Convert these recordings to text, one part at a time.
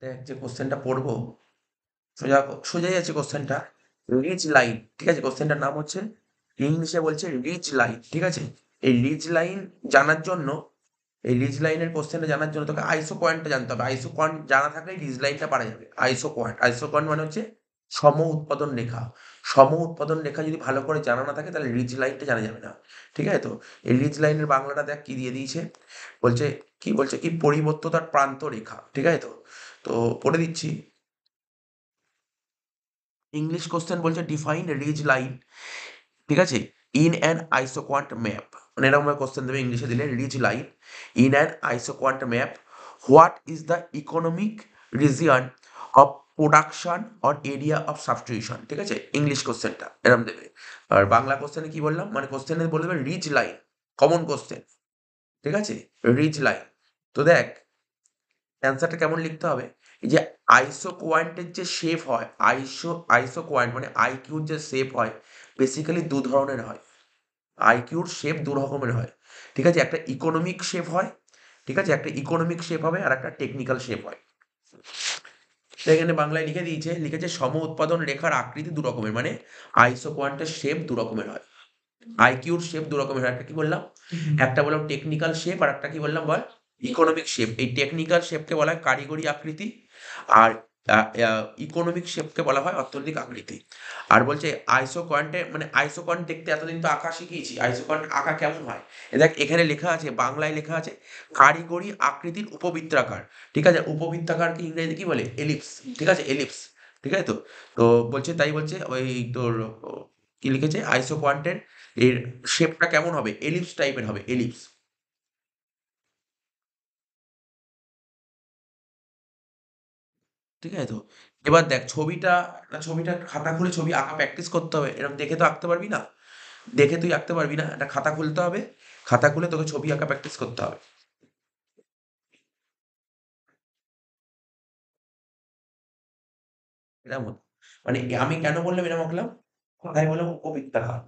দেখ যে কোশ্চেনটা পড়বো সোজা সোজাই আছে কোশ্চেনটা। রিজ লাইন, ঠিক আছে, কোশ্চেনটার নাম হচ্ছে, ইংলিশে বলছে রিজ লাইন, ঠিক আছে। এই রিজ লাইন জানার জন্য, এই রিজ লাইনের কোশ্চেনটা জানার জন্য তোকে আইসো পয়েন্টটা জানতে হবে। আইসো পয়েন্ট জানা থাকলেই রিজ লাইনটা পারা যাবে। আইসো পয়েন্ট মানে হচ্ছে সম উৎপাদন রেখা। সম উৎপাদন রেখা যদি ভালো করে জানা না থাকে তাহলে রিজ লাইনটা জানা যাবে না, ঠিক আছে। তো এই রিজ লাইনের বাংলাটা দেখ কি দিয়ে দিয়েছে। বলছে কি পরিবর্ততার প্রান্ত রেখা, ঠিক আছে। তো পড়ে দিচ্ছি। ইংলিশ কোশ্চেন বলছে ডিফাইন রিজ লাইন, ঠিক আছে, ইন অ্যান আইসোকোয়ান্ট ম্যাপ। মানে এরকম কোশ্চেন দেবে ইংলিশে দিলে, ridge line in an isoquant map, what is the economic region of production or area of substitution, ঠিক আছে। ইংলিশ কোশ্চেনটা এরকম দেবে। আর বাংলা কোশ্চেনে কি বললাম, মানে কোশ্চেনে বলে দেবে রিজ লাইন, কমন কোশ্চেন, ঠিক আছে, রিজ লাইন। তো দেখ অ্যান্সারটা কেমন লিখতে হবে। এই যে আইসো কোয়ান্টের যে শেপ হয়, আইসো কোয়ান্ট মানে আইকিউর যে শেপ হয়, বেসিক্যালি দু ধরনের হয়। আইকিউর শেপ দু রকমের হয়, ঠিক আছে। একটা ইকোনমিক শেপ হয়, ঠিক আছে, একটা ইকোনমিক শেপ হবে আর একটা টেকনিক্যাল শেপ হয়। তো এখানে বাংলায় লিখে দিয়েছে, লিখেছে সম উৎপাদন রেখার আকৃতি দু রকমের, মানে আইসো কোয়ান্টের শেপ দু রকমের হয়। আইকিউর শেপ দু রকমের হয়, একটা কি বললাম, একটা বললাম টেকনিক্যাল শেপ, আর একটা কি বললাম বল, ইকোনমিক শেপ। এই টেকনিক্যাল শেপকে বলা হয় কারিগরি আকৃতি, আর ইকোনমিক শেপকে বলা হয় অর্থনৈতিক আকৃতি। আর বলছে আইসো কোয়ান্টে, মানে আইসো কোয়ান্ট দেখতে এতদিন তো আঁকা শিখিয়েছি, আইসো কোয়ান্ট আঁকা কেমন হয়। দেখ এখানে লেখা আছে, বাংলায় লেখা আছে কারিগরি আকৃতির উপবৃত্তাকার, ঠিক আছে। উপবৃত্তাকারকে ইংরেজিতে কি বলে, এলিপস, ঠিক আছে, এলিপস, ঠিক আছে। তো বলছে, তাই বলছে ওই তোর কি লিখেছে, আইসো কোয়ান্টের এর শেপটা কেমন হবে, এলিপস টাইপের হবে, এলিপস, ঠিক আছে। তো এবার দেখ ছবিটা, ছবিটা খাতা খুলে ছবি আঁকা প্র্যাকটিস করতে হবে। এরকম দেখে তো আঁকতে পারবি না, দেখে তুই আঁকতে পারবি না, একটা খাতা খুলতে হবে, খাতা খুলে তোকে ছবি আঁকা প্র্যাকটিস করতে হবে। এরকম হতো। মানে আমি কেন বললাম এরকম আঁকলাম, আমি বললাম উপবৃত্তাকার,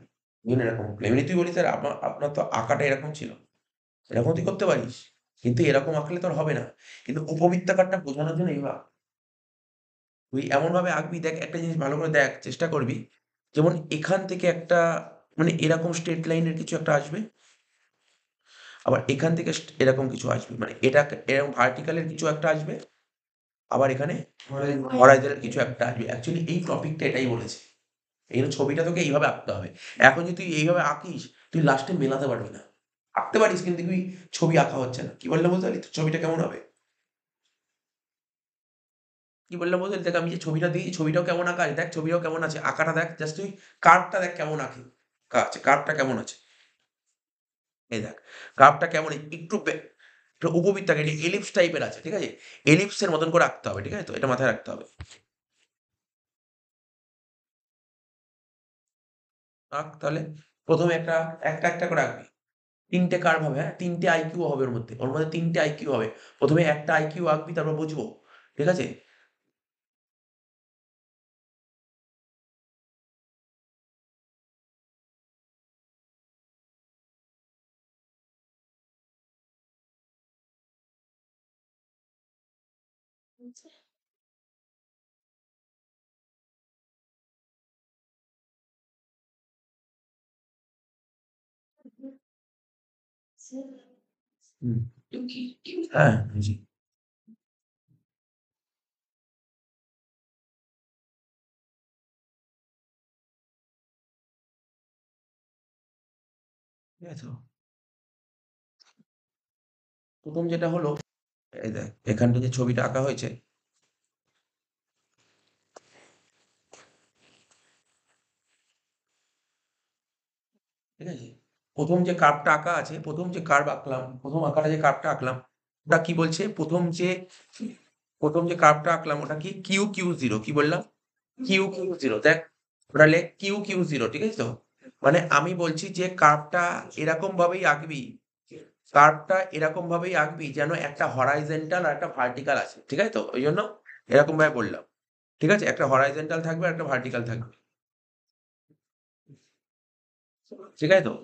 এরকম আঁকলাম। এমনি তুই বলিস স্যার আপনার আপনার তো আঁকাটা এরকম ছিল, এরকম তুই করতে পারিস, কিন্তু এরকম আঁকলে তোর হবে না। কিন্তু উপবৃত্তাকারটা বোঝানোর জন্য এইভাবে তুই এমনভাবে আঁকবি। দেখ একটা জিনিস ভালো করে দেখ, চেষ্টা করবি। যেমন এখান থেকে একটা, মানে এরকম স্ট্রেট লাইনের কিছু একটা আসবে, আবার এখান থেকে এরকম কিছু আসবে, মানে এটা এরকম ভার্টিক্যালের কিছু একটা আসবে, আবার এখানে হরাইজনের কিছু একটা আসবে। অ্যাকচুয়ালি এই টপিকটা এটাই বলেছে। এই জন্য ছবিটা তোকে এইভাবে আঁকতে হবে। এখন যদি তুই এইভাবে আঁকিস, তুই লাস্টে মেলাতে পারবি না। আঁকতে পারিস কিন্তু তুই ছবি আঁকা হচ্ছে না। কি বললাম বুঝতে পারলি? তোর ছবিটা কেমন হবে? কি বললাম বুঝতে পারলি? দেখ আমি যে ছবিটা দিয়েছি, ছবিটাও কেমন আঁকা আছে, দেখ ছবিটাও কেমন আছে, আঁকাটা দেখ, জাস্ট তুই কার্ভটা দেখ কেমন আঁকা আছে, কার্ভটা কেমন আছে। এই দেখ কার্ভটা কেমন, একটু একটু উপবৃত্তাকার, এটা এলিপস টাইপের আছে, ঠিক আছে। এলিপসের মতন করে আঁকতে হবে, ঠিক আছে, তো এটা মাথায় রাখতে হবে। আঁক তাহলে। প্রথমে একটা একটা একটা করে আঁকবি। তিনটে কার্ভ হবে, হ্যাঁ, তিনটে আইকিউ হবে ওর মধ্যে, ওর মধ্যে তিনটে আইকিউ হবে। প্রথমে একটা আইকিউ আঁকবি, তারপর বুঝবো, ঠিক আছে। হুম। হ্যাঁ, জি। ঠিক আছে তো? প্রথম যেটা হলো, এই দেখ এখানটা যে ছবিটা আঁকা হয়েছে, ঠিক আছে। প্রথম যে কার্ভটা আঁকা আছে, প্রথম যে কার্ভ আঁকলাম, প্রথম আঁকাটা যে কার্ভটা আঁকলাম, ওটা কি বলছে, প্রথম যে কার্ভটা আঁকলাম ওটা কি, কিউ কিউ জিরো, কি বললাম, কিউ কিউ জিরো। দেখ ওটা লেখ কিউ কিউ জিরো, ঠিক আছে তো। মানে আমি বলছি যে কার্ভটা এরকম ভাবেই আঁকবি, কার্ভটা এরকম ভাবেই আঁকবি যেন একটা হরাইজন্টাল আর একটা ভার্টিক্যাল আছে, ঠিক আছে তো। ওই জন্য এরকম ভাবে বললাম, ঠিক আছে, একটা হরাইজন্টাল থাকবে আর একটা ভার্টিক্যাল থাকবে, ঠিক আছে তো।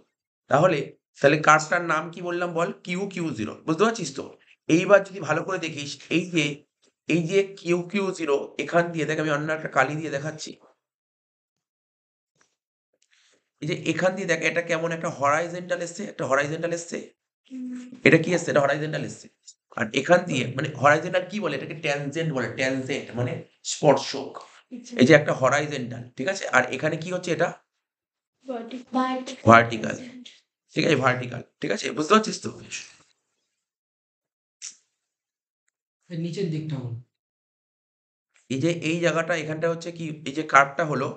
তাহলে তাহলে কার্ভটার নাম কি বললাম বল, কিউ কিউ জিরো, বুঝতে পারছিস তো। এইবার যদি ভালো করে দেখিস, এই যে এই যে কিউ কিউ জিরো এখান দিয়ে দেখ, আমি অন্য একটা কালি দিয়ে দেখাচ্ছি। এই যে এখান দিয়ে দেখ, এটা কেমন একটা হরাইজন্টাল এসছে, একটা হরাইজন্টাল এসছে। এটা কি এসছে? এটা হরাইজন্টাল এসছে। আর এখান দিয়ে মানে হরাইজন্টাল কি বলে? এটাকে ট্যানজেন্ট বলে। ট্যানজেন্ট মানে স্পর্শক। এই যে একটা হরাইজন্টাল, ঠিক আছে? আর এখানে কি হচ্ছে? এটা ভার্টিকাল, ঠিক আছে? ভার্টিকাল, ঠিক আছে? বুঝতে পারছিস তো? নিচের দিকটা হলো। এই যে এই জায়গাটা এখানটা হচ্ছে কি, এই যে কার্ভটা হলো,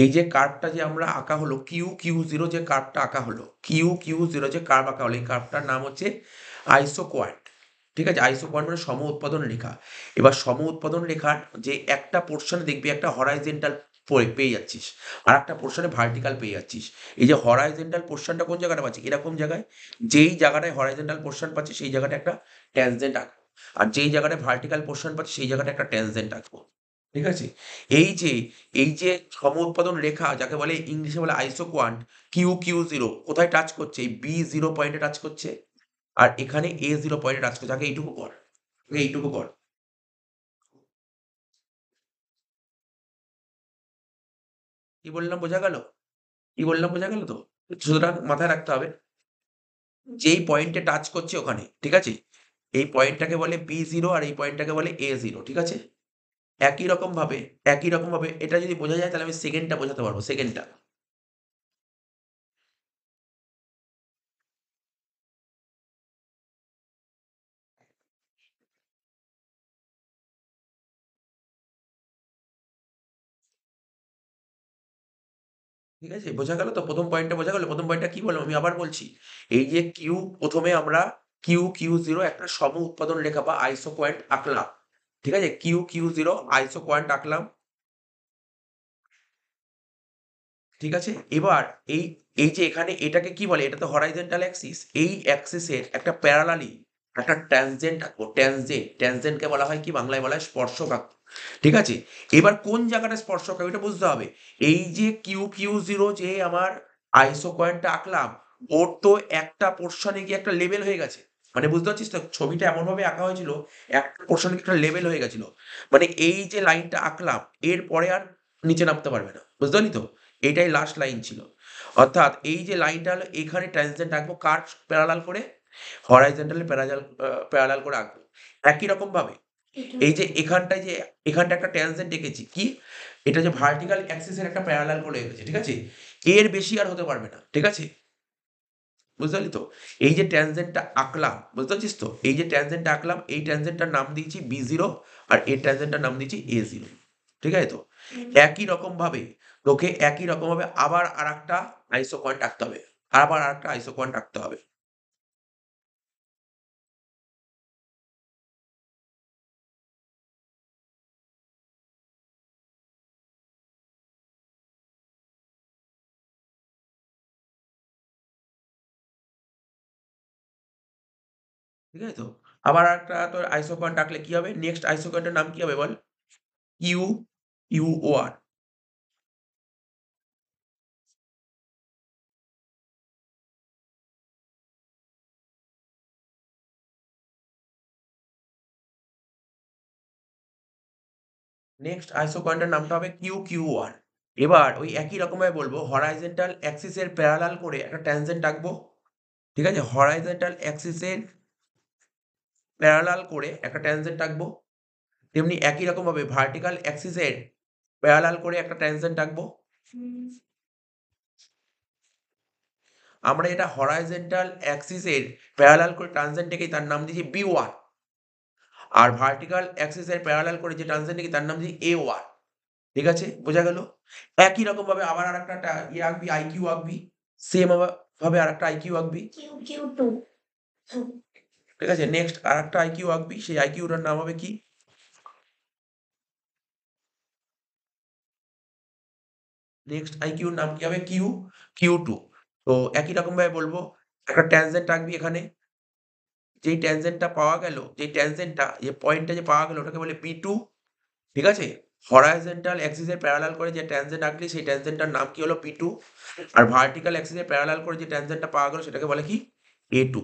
এই যে কার্ভটা যে আমরা আঁকা হলো কিউ কিউ জিরো, যে কার্ভটা আঁকা হলো কিউ কিউ জিরো, যে কার্ভ আঁকা হলো, এই কার্ভটার নাম হচ্ছে আইসোকোয়ান্ট, ঠিক আছে? আইসোকোয়ান্ট মানে সম উৎপাদন রেখা। এবার সম উৎপাদন রেখার যে একটা পোর্শনে দেখবি একটা হরাইজেন্টাল পেয়ে যাচ্ছিস, আর একটা পোর্শনে ভার্টিক্যাল পেয়ে যাচ্ছিস। এই যে হরাইজেন্টাল পোর্শনটা কোন জায়গাটা পাচ্ছি? এরকম জায়গায়, যেই জায়গাটায় হরাইজেন্টাল পোর্শন পাচ্ছি সেই জায়গাটা একটা ট্যানজেন্ট আঁকবো, আর যেই জায়গাটায় ভার্টিক্যাল পোর্শন পাচ্ছি সেই জায়গাটা একটা ট্যানজেন্ট আঁকবো, ঠিক আছে? এই যে এই যে সম উৎপাদন রেখা যাকে বলে ইংলিশে বলে আইসোকোয়ান্ট, কিউ কিউ জিরো কোথায় টাচ করছে? এই বি জিরো পয়েন্টে টাচ করছে, আর এখানে এ জিরো পয়েন্টে টাচ করছে। আগে এইটুকু কর, আগে এইটুকু কর। কি বললাম বোঝা গেল? কি বললাম বোঝা গেল তো? সুতরাং মাথায় রাখতে হবে, যেই পয়েন্টে টাচ করছে ওখানে, ঠিক আছে? এই পয়েন্টটাকে বলে বি জিরো আর এই পয়েন্টটাকে বলে এ জিরো, ঠিক আছে? একই রকম ভাবে এটা যদি বোঝা যায় তাহলে আমি সেকেন্ডটা বোঝাতে পারবো, সেকেন্ডটা। ঠিক আছে? বোঝা গেল তো? প্রথম পয়েন্টটা বোঝা গেল? প্রথম পয়েন্টটা কি বললাম? আমি আবার বলছি। এই যে কিউ, প্রথমে আমরা কিউ কিউ জিরো একটা সম উৎপাদন রেখা বা আইসো পয়েন্ট আঁকলাম, ঠিক আছে? কিউ কিউ জিরো আইসো পয়েন্ট আঁকলাম, ঠিক আছে? এবার এই এই যে এখানে এটাকে কি বলে? এটা তো হরাইজন্টাল অ্যাক্সিস। এই অ্যাক্সিসের একটা প্যারালালি একটা ট্যানজেন্ট আঁকবো। ট্যানজেন্ট, ট্যানজেন্টকে বলা হয় কি? বাংলায় বলা হয় স্পর্শক আঁকবো, ঠিক আছে? এবার কোন জায়গাটা স্পর্শক আঁকবো এটা বুঝতে হবে। এই যে কিউ কিউ জিরো যে আমার আইসো পয়েন্টটা আঁকলাম, ওর তো একটা পোর্শনে গিয়ে একটা লেভেল হয়ে গেছে। মানে বুঝতে পারছিস তো? ছবিটা এমনভাবে আঁকা হয়েছিল, একটা পোর্শনে একটা লেভেল হয়ে গেছিল। মানে এই যে লাইনটা আঁকলাম, এর পরে আর নিচে নামতে পারবে না। বুঝতে পারলি তো? এটাই লাস্ট লাইন ছিল। অর্থাৎ এই যে লাইনটা হলো, এখানে ট্যানজেন্ট আঁকবো কার প্যারালাল করে? হরাইজন্টালি প্যারালাল করে আঁকবো। একই রকম ভাবে এই যে এখানটায় যে এখানটা একটা ট্যানজেন্ট এঁকেছি, কি? এটা যে ভার্টিক্যাল অ্যাক্সিস এর একটা প্যারালাল করে এঁকেছি, ঠিক আছে? এর বেশি আর হতে পারবে না, ঠিক আছে? বুঝতে পারলি তো? এই যে ট্যানজেন্টটা আঁকলাম, বুঝতে পারছিস তো? এই যে ট্যানজেন্টটা আঁকলাম, এই ট্যানজেন্টটার নাম দিয়েছি বি জিরো, আর এই ট্যানজেন্টটার নাম দিয়েছি এ জিরো, ঠিক আছে তো? একই রকম ভাবে তোকে একই রকম ভাবে আবার আরেকটা আইসো পয়েন্ট আঁকতে হবে, আবার আরেকটা আইসো পয়েন্ট আঁকতে হবে। ঠিক আছে তো? আবার আরেকটা তোর আইসো পয়েন্ট আঁকলে কি হবে? নেক্সট আইসো পয়েন্টের নাম কি হবে বল? কিউ কিউ ও আর। নেক্সট আইসো পয়েন্টের নামটা হবে কিউ কিউ ওয়ান। এবার ওই একই রকমভাবে বলবো, হরাইজন্টাল অ্যাক্সিস এর প্যারালাল করে একটা ট্যানজেন্ট আঁকবো, ঠিক আছে? হরাইজন্টাল অ্যাক্সিস এর প্যারালাল করে একটা ট্যানজেন্ট আঁকবো। তেমনি একই রকমভাবে ভার্টিক্যাল অ্যাক্সিস এর প্যারালাল করে একটা ট্যানজেন্ট আঁকবো। আমরা এটা হরাইজন্টাল অ্যাক্সিস এর প্যারালাল করে ট্যানজেন্ট এঁকেই তার নাম দিয়েছি বি1, আর ভার্টিক্যাল অ্যাক্সিস এর প্যারালাল করে যে ট্যানজেন্ট এঁকেই তার নাম দিয়েছি এ1, ঠিক আছে? বোঝা গেল? একই রকমভাবে আবার আরেকটা ইয়ে আঁকবি, আইকিউ আঁকবি। সেম ভাবে আরেকটা আইকিউ আঁকবি, ঠিক আছে? নেক্সট আরেকটা আইকিউ আঁকবি, সেই আইকিউটার নাম হবে কি? নেক্সট আইকিউর নাম কি হবে? Q Q two. তো একই রকমভাবে বলবো, একটা ট্যানজেন্ট আঁকবি এখানে। যেই ট্যানজেন্টটা পাওয়া গেল, যেই ট্যানজেন্টটা যে পয়েন্টটা যে পাওয়া গেল ওটাকে বলে বি2, ঠিক আছে? হরাইজন্টাল অ্যাক্সিস এর প্যারালাল করে যে ট্যানজেন্ট আঁকলি সেই ট্যানজেন্টটার নাম কি হলো? বি2, আর ভার্টিক্যাল অ্যাক্সিস এর প্যারালাল করে যে ট্যানজেন্টটা পাওয়া গেল সেটাকে বলে কি? এ2।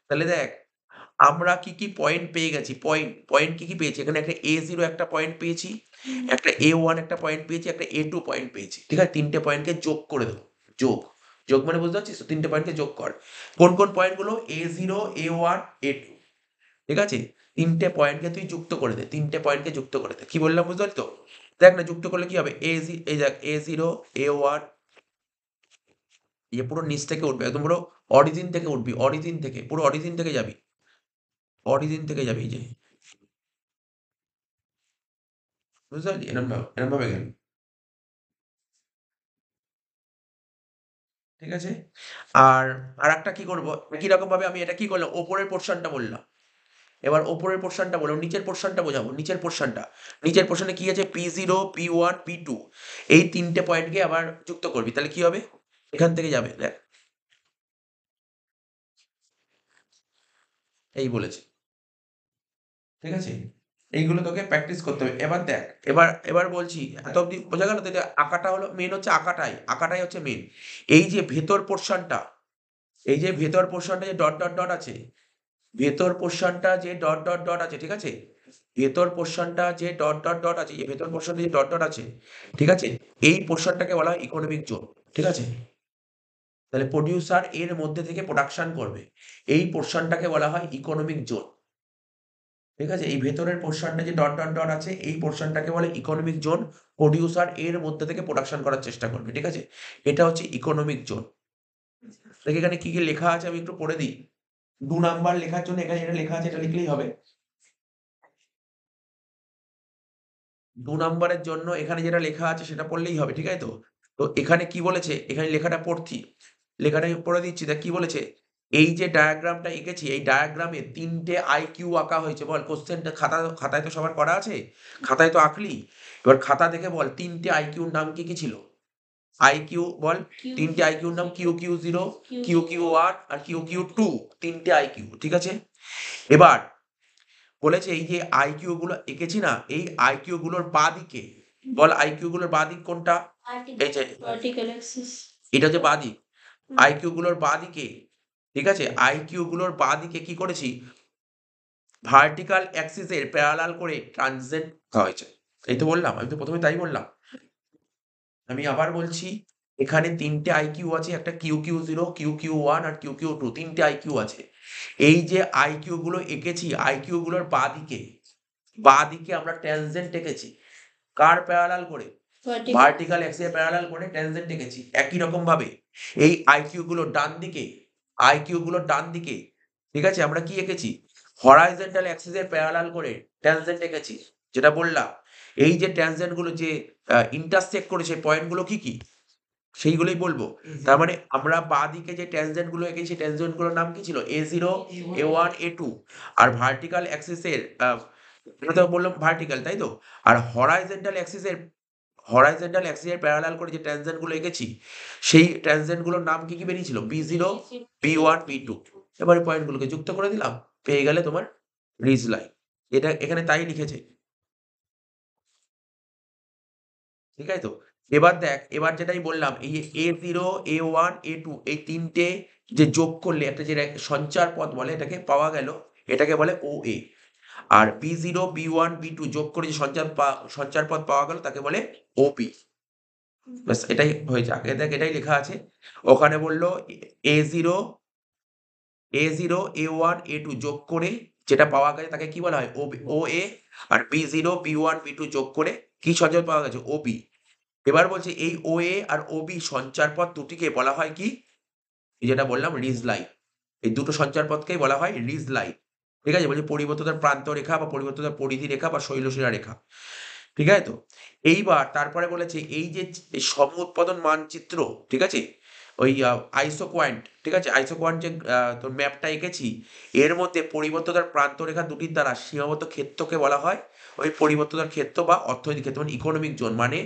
তাহলে দেখ, আমরা কি কি পয়েন্ট পেয়ে গেছি, পয়েন্ট কি কি পেয়েছি, এখানে একটা A0 একটা পয়েন্ট পেয়েছি, একটা A1 একটা পয়েন্ট পেয়েছি, একটা A2 পয়েন্ট পেয়েছি, ঠিক আছে? তিনটে পয়েন্টকে যোগ করে দেবো। যোগ যোগ মানে বুঝতে পারছিস তো? তিনটে পয়েন্টকে যোগ কর। কোন কোন পয়েন্টগুলো? A0, A1, A2, ঠিক আছে? তিনটে পয়েন্টকে তুই যুক্ত করে দে, তিনটে পয়েন্টকে যুক্ত করে দে। কি বললাম বুঝতে পারলি তো? দেখ না যুক্ত করলে কি হবে, এই দেখ A0, A1, পুরো নিচ থেকে উঠবে, একদম পুরো অরিজিন থেকে উঠবি, অরিজিন থেকে, পুরো অরিজিন থেকে যাবি, অরিজিন থেকে যাবি, এই যে বুঝতে পারলি? এরম ভাবে গেল, ঠিক আছে? আর আর একটা কি করবো, একই রকম ভাবে আমি এটা কি করলাম, ওপরের পোর্শনটা বললাম, এবার ওপরের পোর্শনটা বললাম, নিচের পোর্শনটা বোঝাবো, নিচের পোর্শনটা। নিচের পোর্শনে কি আছে, P0, P1, P2, এই তিনটে পয়েন্টকে আবার যুক্ত করবি, তাহলে কি হবে, এখান থেকে যাবে, দেখ এই বলেছে, ঠিক আছে? এইগুলো তোকে প্র্যাকটিস করতে হবে। এবার দেখ, এবার বলছি, এত অব্দি বোঝা গেল তো? যে আঁকাটা হলো মেন, হচ্ছে আঁকাটাই, আঁকাটাই হচ্ছে মেন। এই যে ভেতর পোর্শনটা, এই যে ভেতর পোর্শনটা যে ডট ডট ডট আছে, ভেতর পোর্শনটা যে ডট ডট ডট আছে, ঠিক আছে? ভেতর পোর্শনটা যে ডট ডট ডট আছে, এই ভেতর পোর্শনটা যে ডট ডট আছে, ঠিক আছে? এই পোর্শনটাকে বলা হয় ইকোনমিক জোন, ঠিক আছে? তাহলে প্রোডিউসার এর মধ্যে থেকে প্রোডাকশন করবে, এই পোর্শনটাকে বলা হয় ইকোনমিক জোন, ঠিক আছে? এই ভেতরের পোর্শনটা যে ডট ডট ডট আছে, এই পোর্শনটাকে বলে ইকোনমিক জোন। প্রোডিউসার এর মধ্যে থেকে প্রোডাকশন করার চেষ্টা করবে, ঠিক আছে? এটা হচ্ছে ইকোনমিক জোন। দেখ এখানে কি কি লেখা আছে, আমি একটু পড়ে দিই। 2 নাম্বার লেখার জন্য এখানে যেটা লেখা আছে এটা লিখলেই হবে। 2 নাম্বারের জন্য এখানে যেটা লেখা আছে সেটা পড়লেই হবে, ঠিক আছে তো? তো এখানে কি বলেছে, এখানে লেখাটা পড়ছি, লেখাটা আমি পড়ে দিচ্ছি, দেখ কি বলেছে। এই যে ডায়াগ্রামটা এঁকেছি, এই ডায়াগ্রামে 3টে আইকিউ আঁকা হয়েছে। বল, কোশ্চেনটা খাতায় তো সবার করা আছে, খাতায় তো আঁকলি। এবার খাতা দেখে বল 3টে আইকিউর নাম কি কি ছিল, আইকিউ বল। 3টে আইকিউর নাম QQ0, QQ1 আর QQ2, 3টে আইকিউ, ঠিক আছে? এবার বলেছে এই যে আইকিউ গুলো এঁকেছি না, এই আইকিউ গুলোর বাঁদিকে, বল আইকিউ গুলোর বাঁদিক কোনটা, এই যে ভার্টিক্যাল অ্যাক্সিস। এটা হচ্ছে বাঁদিক, আইকিউ গুলোর বাঁদিকে, ঠিক আছে? আইকিউ গুলোর বাঁদিকে কি করেছি, ভার্টিক্যাল অ্যাক্সিসের প্যারালাল করে ট্রানজেন্ট হয়েছে। এই তো বললাম, আমি তো প্রথমে তাই বললাম। আমি আবার বলছি, এখানে 3টে আইকিউ আছে, একটা QQ0, QQ1 আর QQ2, 3টে আইকিউ আছে। এই যে আইকিউ গুলো এঁকেছি, আইকিউ গুলোর বাঁদিকে আমরা ট্যানজেন্ট এঁকেছি, কার প্যারালাল করে, ভার্টিক্যাল অ্যাক্সিসের প্যারালাল করে ট্যানজেন্ট এঁকেছি। একই রকম ভাবে এই আইকিউ গুলোর ডান দিকে, আইকিউ গুলোর ডান দিকে, ঠিক আছে, আমরা কি এঁকেছি, হরাইজন্টাল অ্যাক্সিসের প্যারালাল করে ট্যানজেন্ট এঁকেছি, যেটা বললাম। এই যে ট্যানজেন্ট গুলো যে ইন্টারসেক্ট করেছে, পয়েন্ট গুলো কি কি, সেইগুলোই বলবো। তার মানে আমরা বাঁদিকে যে ট্যানজেন্ট গুলো এঁকেছি, ট্যানজেন্ট গুলোর নাম কি ছিল, A0, A1, A2। আর ভার্টিক্যাল অ্যাক্সিসের এটা তো বললাম ভার্টিক্যাল, তাই তো? আর হরাইজন্টাল অ্যাক্সিসের প্যারালাল করে যে ট্যানজেন্ট গুলো এঁকেছি, সেই ট্যানজেন্ট গুলোর নাম কি কি বেরিয়েছিল, B0, B1, B2। এবারে পয়েন্ট গুলোকে যুক্ত করে দিলাম, পেয়ে গেলে তোমার রিজ লাইন। এটা এখানে তাই লিখেছে, ঠিক আছে তো? এবার দেখ, এবার যেটাই বললাম, এই যে A0, A1, A2, এই 3টে যে যোগ করলে একটা যে সঞ্চার পথ বলে, এটাকে পাওয়া গেল, এটাকে বলে OA। আর B0, B1, B2 যোগ করে যে সঞ্চার পথ পাওয়া গেল, তাকে বলে OP। ব্যাস এটাই হয়েছে। আগে দেখ এটাই লেখা আছে। ওখানে বলল A0, A1, A2 যোগ করে যেটা পাওয়া গেছে তাকে কি বলা হয়, OA। আর B0, B1, B2 যোগ করে কি সঞ্চার পাওয়া গেছে, OB। এবার বলছে এই OA আর OB সঞ্চার পথ দুটিকে বলা হয় কি, এই যেটা বললাম রিজ লাইন। এই দুটো সঞ্চার পথকেই বলা হয় রিজ লাইন, ঠিক আছে? বলছে পরিবর্তিতার প্রান্ত রেখা বা পরিবর্তিতার পরিধি রেখা বা শৈলশিরা রেখা, ঠিক আছে তো? এইবার তারপরে বলেছে এই যে এই সম উৎপাদন মানচিত্র, ঠিক আছে? ওই আইসোকোয়ান্ট, ঠিক আছে? আইসোকোয়ান্ট যে তোর ম্যাপটা এঁকেছি, এর মধ্যে পরিবর্তিতার প্রান্ত রেখা দুটির দ্বারা সীমাবদ্ধ ক্ষেত্রকে বলা হয় ওই পরিবর্তিতার ক্ষেত্র বা অর্থনৈতিক ক্ষেত্র, মানে ইকোনমিক জোন। মানে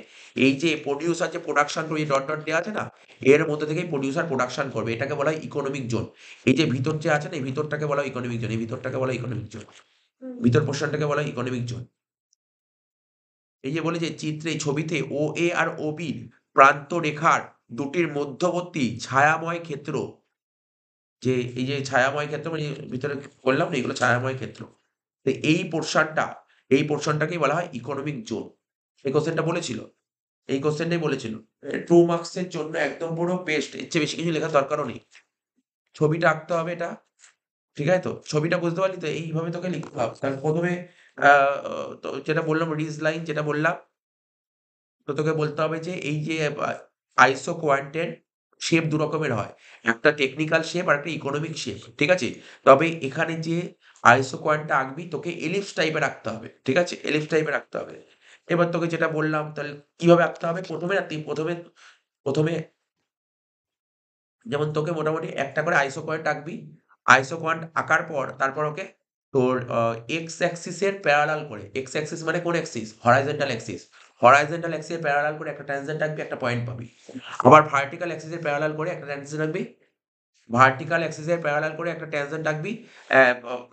এই যে প্রোডিউসার যে প্রোডাকশন করবে, ডট ডট দেওয়া আছে না, এর মধ্যে থেকেই প্রোডিউসার প্রোডাকশন করবে, এটাকে বলা হয় ইকোনমিক জোন। এই যে ভিতর যে আছে না, এই ভিতরটাকে বলা হয় ইকোনমিক জোন, এই ভিতরটাকে বলা হয় ইকোনমিক জোন, ভিতর পোর্শনটাকে বলা হয় ইকোনমিক জোন। এই যে বলে যে চিত্রে, ছবিতে OA আর OB প্রান্ত রেখার দুটির মধ্যবর্তী ছায়াময় ক্ষেত্র, যে এই যে ছায়াময় ক্ষেত্র মানে ভিতরে বললাম না এগুলো ছায়াময় ক্ষেত্র। তো এই পোরশনটাকেই বলা হয় ইকোনমিক জোন। এই কোয়েশ্চেনটা বলেছিল। এই কোয়েশ্চেনটাই বলেছিল। 2 মার্কস এর জন্য একদম পুরো বেস্ট। এর চেয়ে বেশি কিছু লেখার দরকারও নেই। ছবিটা আঁকতে হবে এটা। ঠিক আছে তো? ছবিটা বুঝতে পারলি তো? এইভাবে তোকে লিখতে হবে। কারণ ১ম এ আ তো যেটা বললাম রিজ লাইন যেটা বললাম, তো তোকে বলতে হবে যে এই যে আইসো কোয়ান্টের শেপ ২ রকমের হয়। একটা টেকনিক্যাল শেপ আর একটা ইকোনমিক শেপ। ঠিক আছে? তবে এখানে যে আইসো কোয়ান্টটা আঁকবি তোকে এলিপস টাইপের আঁকতে হবে। ঠিক আছে? এলিপস টাইপের আঁকতে হবে। এবার তোকে যেটা বললাম তাহলে কিভাবে আঁকতে হবে? ১ম এ যেমন তোকে মোটামুটি একটা করে আইসো পয়েন্ট আঁকবি। আইসো পয়েন্ট আঁকার পর তারপর ওকে তোর এক্স অ্যাক্সিস এর প্যারালাল করে, এক্স অ্যাক্সিস মানে কোন Axis? Horizontal Axis. Horizontal Axis এর প্যারালাল করে একটা ট্যানজেন্ট আঁকবি, একটা পয়েন্ট পাবি। আবার ভার্টিক্যাল অ্যাক্সিস এর প্যারালাল করে একটা ট্যানজেন্ট আঁকবি। ভার্টিক্যাল অ্যাক্সিস এর প্যারালাল করে একটা ট্যানজেন্ট আঁকবি,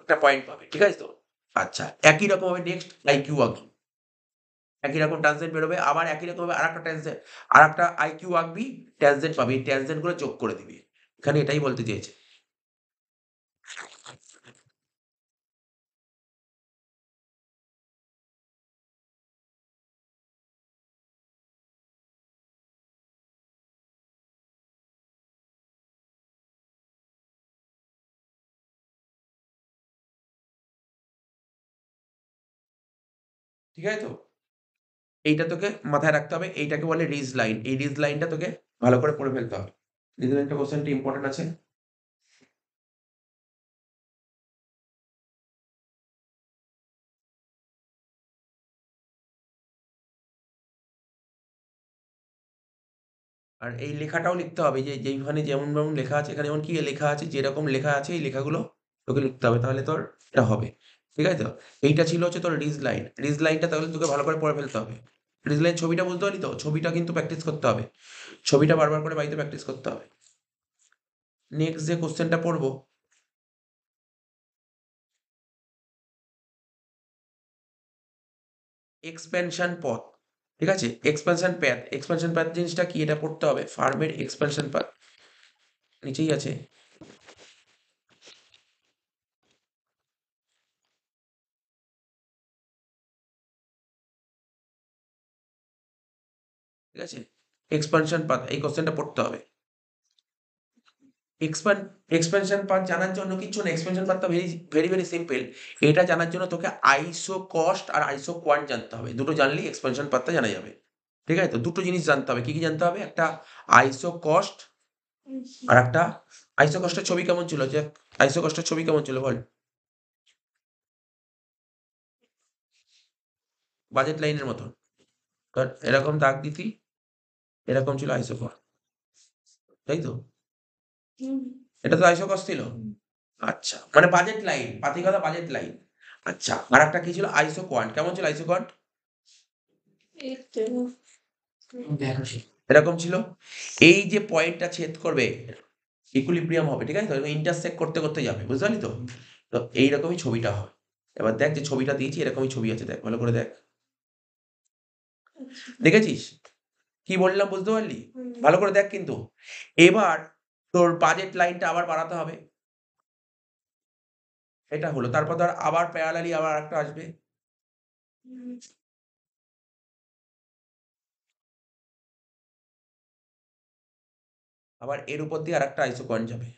একটা পয়েন্ট পাবি। ঠিক আছে তো? আচ্ছা, একই রকমভাবে নেক্সট আইকিউ আঁকবি। একই রকম ট্যানজেন্ট বেরোবে। আবার একই রকমভাবে আরেকটা আইকিউ আঁকবি, ট্যানজেন্ট পাবি। এই ট্যানজেন্ট গুলো যোগ করে দিবি। এখানে এটাই বলতে চেয়েছে। ঠিক আছে তো? এইটা তোকে মাথায় রাখতে হবে। এইটাকে বলে রিজ লাইন। এই রিজ লাইনটা তোকে ভালো করে পড়ে ফেলতে হবে। রিজ লাইনটা কোশ্চেনটা ইম্পোর্টেন্ট আছে। আর এই লেখাটাও লিখতে হবে যে যেইখানে যেমন লেখা আছে এখানে যেমন কি লেখা আছে যেরকম লেখা আছে এই লেখাগুলো তোকে লিখতে হবে। তাহলে তোর এটা হবে। ঠিক আছে তো? এইটা ছিল হচ্ছে তোর রিজ লাইন। রিজ লাইনটা তাহলে তোকে ভালো করে পড়ে ফেলতে হবে। রিজ লাইন ছবিটা বুঝতে পারলি তো? ছবিটা কিন্তু প্র্যাকটিস করতে হবে। ছবিটা বারবার করে বাড়িতে প্র্যাকটিস করতে হবে। নেক্সট যে কোশ্চেনটা পড়বো এক্সপেনশন পথ। ঠিক আছে? Expansion path. এক্সপেনশন প্যাথ জিনিসটা কি? এটা পড়তে হবে। ফার্মের এক্সপেনশন পাথ নিচেই আছে। ঠিক আছে? এক্সপানশন পাথ এই কোশ্চেনটা পড়তে হবে। এক্সপান এক্সপেনশন পাথ জানার জন্য কিচ্ছু না। এক্সপেনশন পাথটা ভেরি সিম্পল। এটা জানার জন্য তোকে আইসো কস্ট আর আইসো কোয়ান্ট জানতে হবে। দুটো জানলেই এক্সপেনশন পাথটা জানা যাবে। ঠিক আছে তো? দুটো জিনিস জানতে হবে। কি জানতে হবে? একটা আইসো কস্ট আর একটা আইসো কস্টের ছবি কেমন ছিল? যে আইসো কস্টের ছবি কেমন ছিল বল? বাজেট লাইনের মতন। ধর এরকম দাগ দিতি, এরকম ছিল আইসো কস্ট। তাই তো? এটা তো আইসো কস্ট ছিল। আচ্ছা, মানে বাজেট লাইন, পাতিগদা বাজেট লাইন। আচ্ছা, আরেকটা কি ছিল? আইসো কোয়ান্ট। কেমন ছিল আইসো কোয়ান্ট? দেখো সে। এরকম ছিল। এই যে পয়েন্টটা ছেদ করবে, ইকুইলিব্রিয়াম হবে। ঠিক আছে তো? ইন্টারসেক্ট করতে যাবে। বুঝতে পারলি তো? তো এইরকমই ছবিটা হয়। এবার দেখ যে ছবিটা দিয়েছি এরকমই ছবি আছে। দেখ ভালো করে দেখ। দেখেছিস? কি বললাম বুঝতে পারলি? ভালো করে দেখ কিন্তু। এবার তোর বাজেট লাইনটা আবার বাড়াতে হবে। এটা হলো। তারপর ধর আবার প্যারালালি আবার আরেকটা আসবে। আবার এর উপর দিয়ে আরেকটা আইসো কোয়ান্ট যাবে।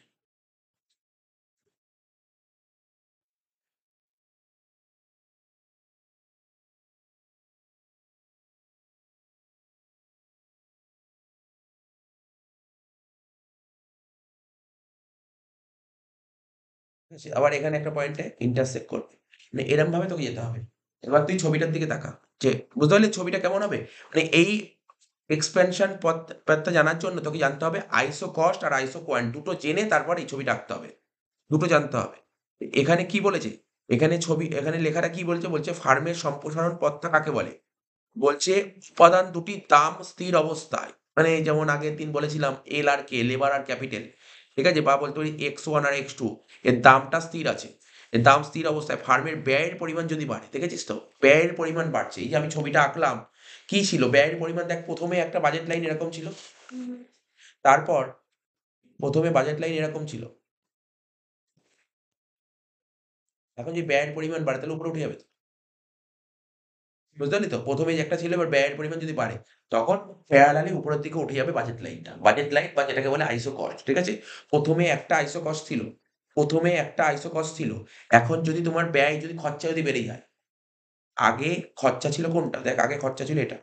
ঠিক আছে? আবার এখানে একটা পয়েন্টে ইন্টারসেক্ট করবে। মানে এরমভাবে তোকে যেতে হবে। এবার তুই ছবিটার দিকে তাকা। যে বুঝতে পারলি ছবিটা কেমন হবে? মানে এই এক্সপেনশন পথটা জানার জন্য তোকে জানতে হবে আইসো কস্ট আর আইসো কোয়ান্ট দুটো জেনে তারপর এই ছবিটা আঁকতে হবে। দুটো জানতে হবে। এখানে কি বলেছে? এখানে লেখাটা কি বলছে? বলছে ফার্মের সম্প্রসারণ পথটা কাকে বলে? বলছে উপাদান দুটির দাম স্থির অবস্থায়। মানে যেমন আগের দিন বলেছিলাম এল আর কে, লেবার আর ক্যাপিটাল। ঠিক আছে? বা বলতে পারি X1 আর X2 এর দামটা স্থির আছে। এর দাম স্থির অবস্থায় ফার্মের ব্যয়ের পরিমাণ যদি বাড়ে, দেখেছিস তো? ব্যয়ের পরিমাণ বাড়ছে। এই যে আমি ছবিটা আঁকলাম, কি ছিল? ব্যয়ের পরিমাণ দেখ ১ম এ একটা বাজেট লাইন এরকম ছিল। তারপর ১ম এ বাজেট লাইন এরকম ছিল। এখন যদি ব্যয়ের পরিমাণ বাড়ে তাহলে উপরে উঠে যাবে তো। বুঝতে পারলি তো? ১ম এই যে একটা ছিল এবার ব্যয়ের পরিমাণ যদি বাড়ে, তখন প্যারালালি উপরের দিকে উঠে যাবে বাজেট লাইনটা। বাজেট লাইন বা যেটাকে বলে আইসো কস্ট, ঠিক আছে? ১ম এ একটা আইসো কস্ট ছিল। ১ম এ একটা আইসো কস্ট ছিল। এখন যদি তোমার ব্যয় যদি খরচা যদি বেড়ে যায়, আগে খরচা ছিল কোনটা? দেখ আগে খরচা ছিল এটা।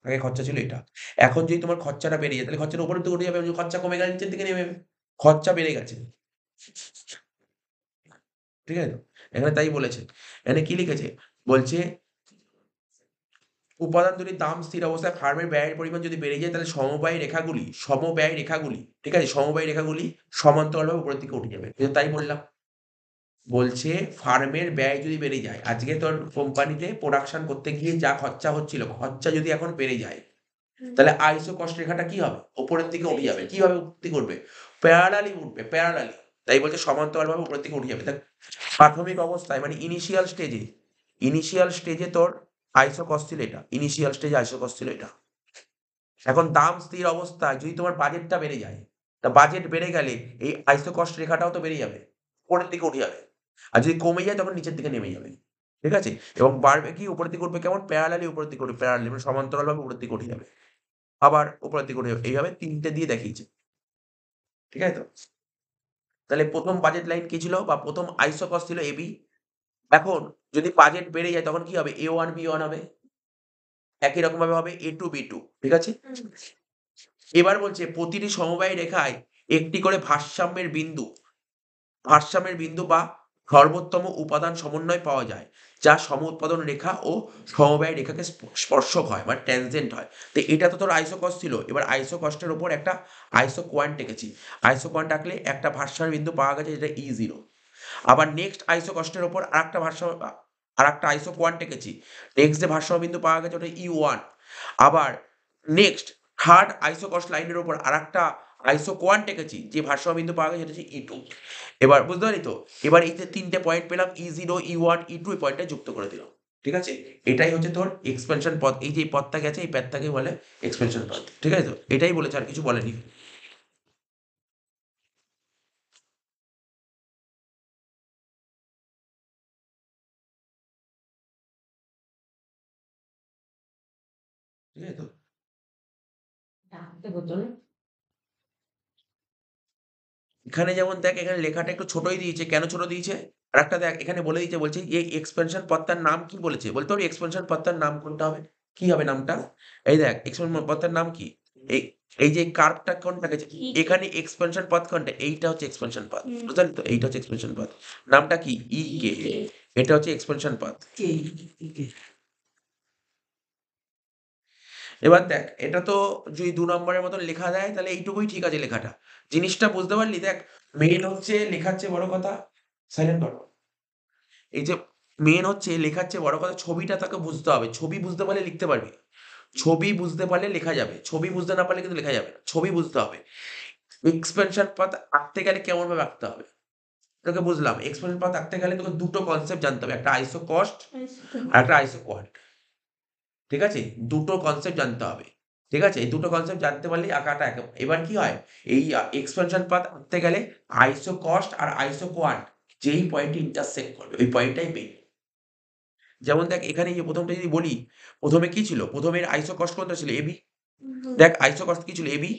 আগে খরচা ছিল এটা। এখন যদি তোমার খরচাটা বেড়ে যায় তাহলে খরচাটা উপরের দিকে উঠে যাবে। যদি খরচা কমে গেলে নিচের দিকে নেমে যাবে। খরচা বেড়ে গেছে। ঠিক আছে তো? এখানে তাই বলেছে। এখানে কি লিখেছে? বলছে উপাদান দুটির দাম স্থির অবস্থায় ফার্মের ব্যয়ের পরিমাণ যদি বেড়ে যায় তাহলে সমব্যয় রেখাগুলি, ঠিক আছে? সমব্যয় রেখাগুলি সমান্তরালভাবে উপরের দিকে উঠে যাবে। এই তো তাই বললাম। বলছে ফার্মের ব্যয় যদি বেড়ে যায়, আজকে তোর কোম্পানিতে প্রোডাকশন করতে গিয়ে যা খরচা হচ্ছিল, খরচা যদি এখন বেড়ে যায়, তাহলে আইসো কস্ট রেখাটা কি হবে? উপরের দিকে উঠে যাবে। কিভাবে উপরের দিকে উঠবে? প্যারালালি উঠবে, প্যারালালি। তাই বলছে সমান্তরালভাবে উপরের দিকে উঠে যাবে। দেখ প্রাথমিক অবস্থায় মানে ইনিশিয়াল স্টেজে তোর আইসো কস্ট ছিল এটা। ইনিশিয়াল স্টেজে আইসো কস্ট ছিল এটা। এখন দাম স্থির অবস্থায় যদি তোমার বাজেটটা বেড়ে যায়, তা বাজেট বেড়ে গেলে এই আইসো কস্ট রেখাটাও তো বেড়ে যাবে। উপরের দিকে উঠে যাবে। আর যদি কমে যায় তখন নিচের দিকে নেমে যাবে। ঠিক আছে? এবং বাড়বে কি উপরের দিকে উঠবে কেমন? প্যারালালি উপরের দিকে উঠবে। প্যারালালি মানে সমান্তরালভাবে উপরের দিকে উঠে যাবে। আবার উপরের দিকে উঠে যাবে। এইভাবে ৩ টে দিয়ে দেখিয়েছে। ঠিক আছে তো? তাহলে ১ম বাজেট লাইন কি ছিল বা ১ম আইসো কস্ট ছিল এবি। এখন যদি বাজেট বেড়ে যায় তখন কি হবে? A1 B1 হবে। একই রকমভাবে হবে A2 B2 ঠিক আছে? এবার বলছে প্রতিটি সমবায় রেখায় একটি করে ভারসাম্যের বিন্দু বা সর্বোত্তম উপাদান সমন্বয় পাওয়া যায়, যা সমউৎপাদন রেখা ও সমবায় রেখাকে স্পর্শক হয় বা ট্যানজেন্ট হয়। তো এটা তো তোর আইসো কস্ট ছিল। এবার আইসো কস্টের উপর একটা আইসো কোয়ান্ট এঁকেছি। আইসো কোয়ান্ট আঁকলে একটা ভারসাম্য বিন্দু পাওয়া গেছে যেটা E0। আবার নেক্সট আইসো কস্টের উপর আরেকটা আইসো কোয়ান্ট এঁকেছি। নেক্সট যে ভারসাম্য বিন্দু পাওয়া গেছে ওটা E1। আবার নেক্সট থার্ড আইসো কস্ট লাইনের উপর আরেকটা আইসো কোয়ান্ট এঁকেছি। যে ভারসাম্য বিন্দু পাওয়া গেছে সেটা হচ্ছে E2। এবার বুঝতে পারলি তো? এবার এই যে ৩ টে পয়েন্ট পেলাম E0, E1, E2 এই পয়েন্টটা যুক্ত করে দিলাম। ঠিক আছে? এটাই হচ্ছে তোর এক্সপেনশন পথ। এই যে পথটা গেছে এই পথটাকে বলে এক্সপেনশন পথ। ঠিক আছে তো? এটাই বলেছে আর কিছু বলেনি। ঠিক আছে তো? ডাকতে হতো না? এখানে যেমন দেখ এখানে লেখাটা একটু ছোটই দিয়েছে। কেন ছোট দিয়েছে? আরেকটা দেখ এখানে বলে দিয়েছে বলছে এই এক্সপেনশন পথটার নাম কি বলেছে? বলতে পারবি এক্সপেনশন পথটার নাম কোনটা হবে? কি হবে নামটা? এই দেখ এক্সপেনশন পথটার নাম কি? এই এই যে কার্ভটা কোনটা গেছে? এখানে এক্সপেনশন পথ কোনটা? এইটা হচ্ছে এক্সপেনশন পথ। বুঝতে পারলি তো? এইটা হচ্ছে এক্সপেনশন পথ। নামটা কি? ইকে। এটা হচ্ছে এক্সপেনশন পথ। কে কে এবার দেখ এটা তো যদি ২ নম্বরের মতন লেখা দেয় তাহলে এইটুকুই ঠিক আছে লেখাটা। জিনিসটা বুঝতে পারলি? দেখ মেইন হচ্ছে লেখার চেয়ে বড় কথা সাইলেন্ট কর। এই যে মেইন হচ্ছে লেখার চেয়ে বড় কথা ছবিটা তাকে বুঝতে হবে। ছবি বুঝতে পারলে লিখতে পারবি। ছবি বুঝতে পারলে লেখা যাবে। ছবি বুঝতে না পারলে কিন্তু লেখা যাবে না। ছবি বুঝতে হবে। এক্সপেনশন পাথ আঁকতে গেলে কেমনভাবে আঁকতে হবে? তোকে বুঝলাম। এক্সপেনশন পাথ আঁকতে গেলে তোকে ২ টো কনসেপ্ট জানতে হবে। একটা আইসো কস্ট আর একটা আইসো কোয়ান্ট। ঠিক আছে? ২ টো কনসেপ্ট জানতে হবে। ঠিক আছে? এই ২ টো কনসেপ্ট জানতে পারলেই আঁকাটা এবার কি হয়? এই এক্সপেনশন পাথ আঁকতে গেলে আইসো কস্ট আর আইসো কোয়ান্ট যেই পয়েন্টে ইন্টারসেক্ট করবে ওই পয়েন্টটাই মেইন। যেমন দেখ এখানে এই যে ১ম টা যদি বলি, ১ম এ কি ছিল? ১ম এর আইসো কস্ট কোনটা ছিল? এবি। দেখ আইসো কস্ট কি ছিল? এবি।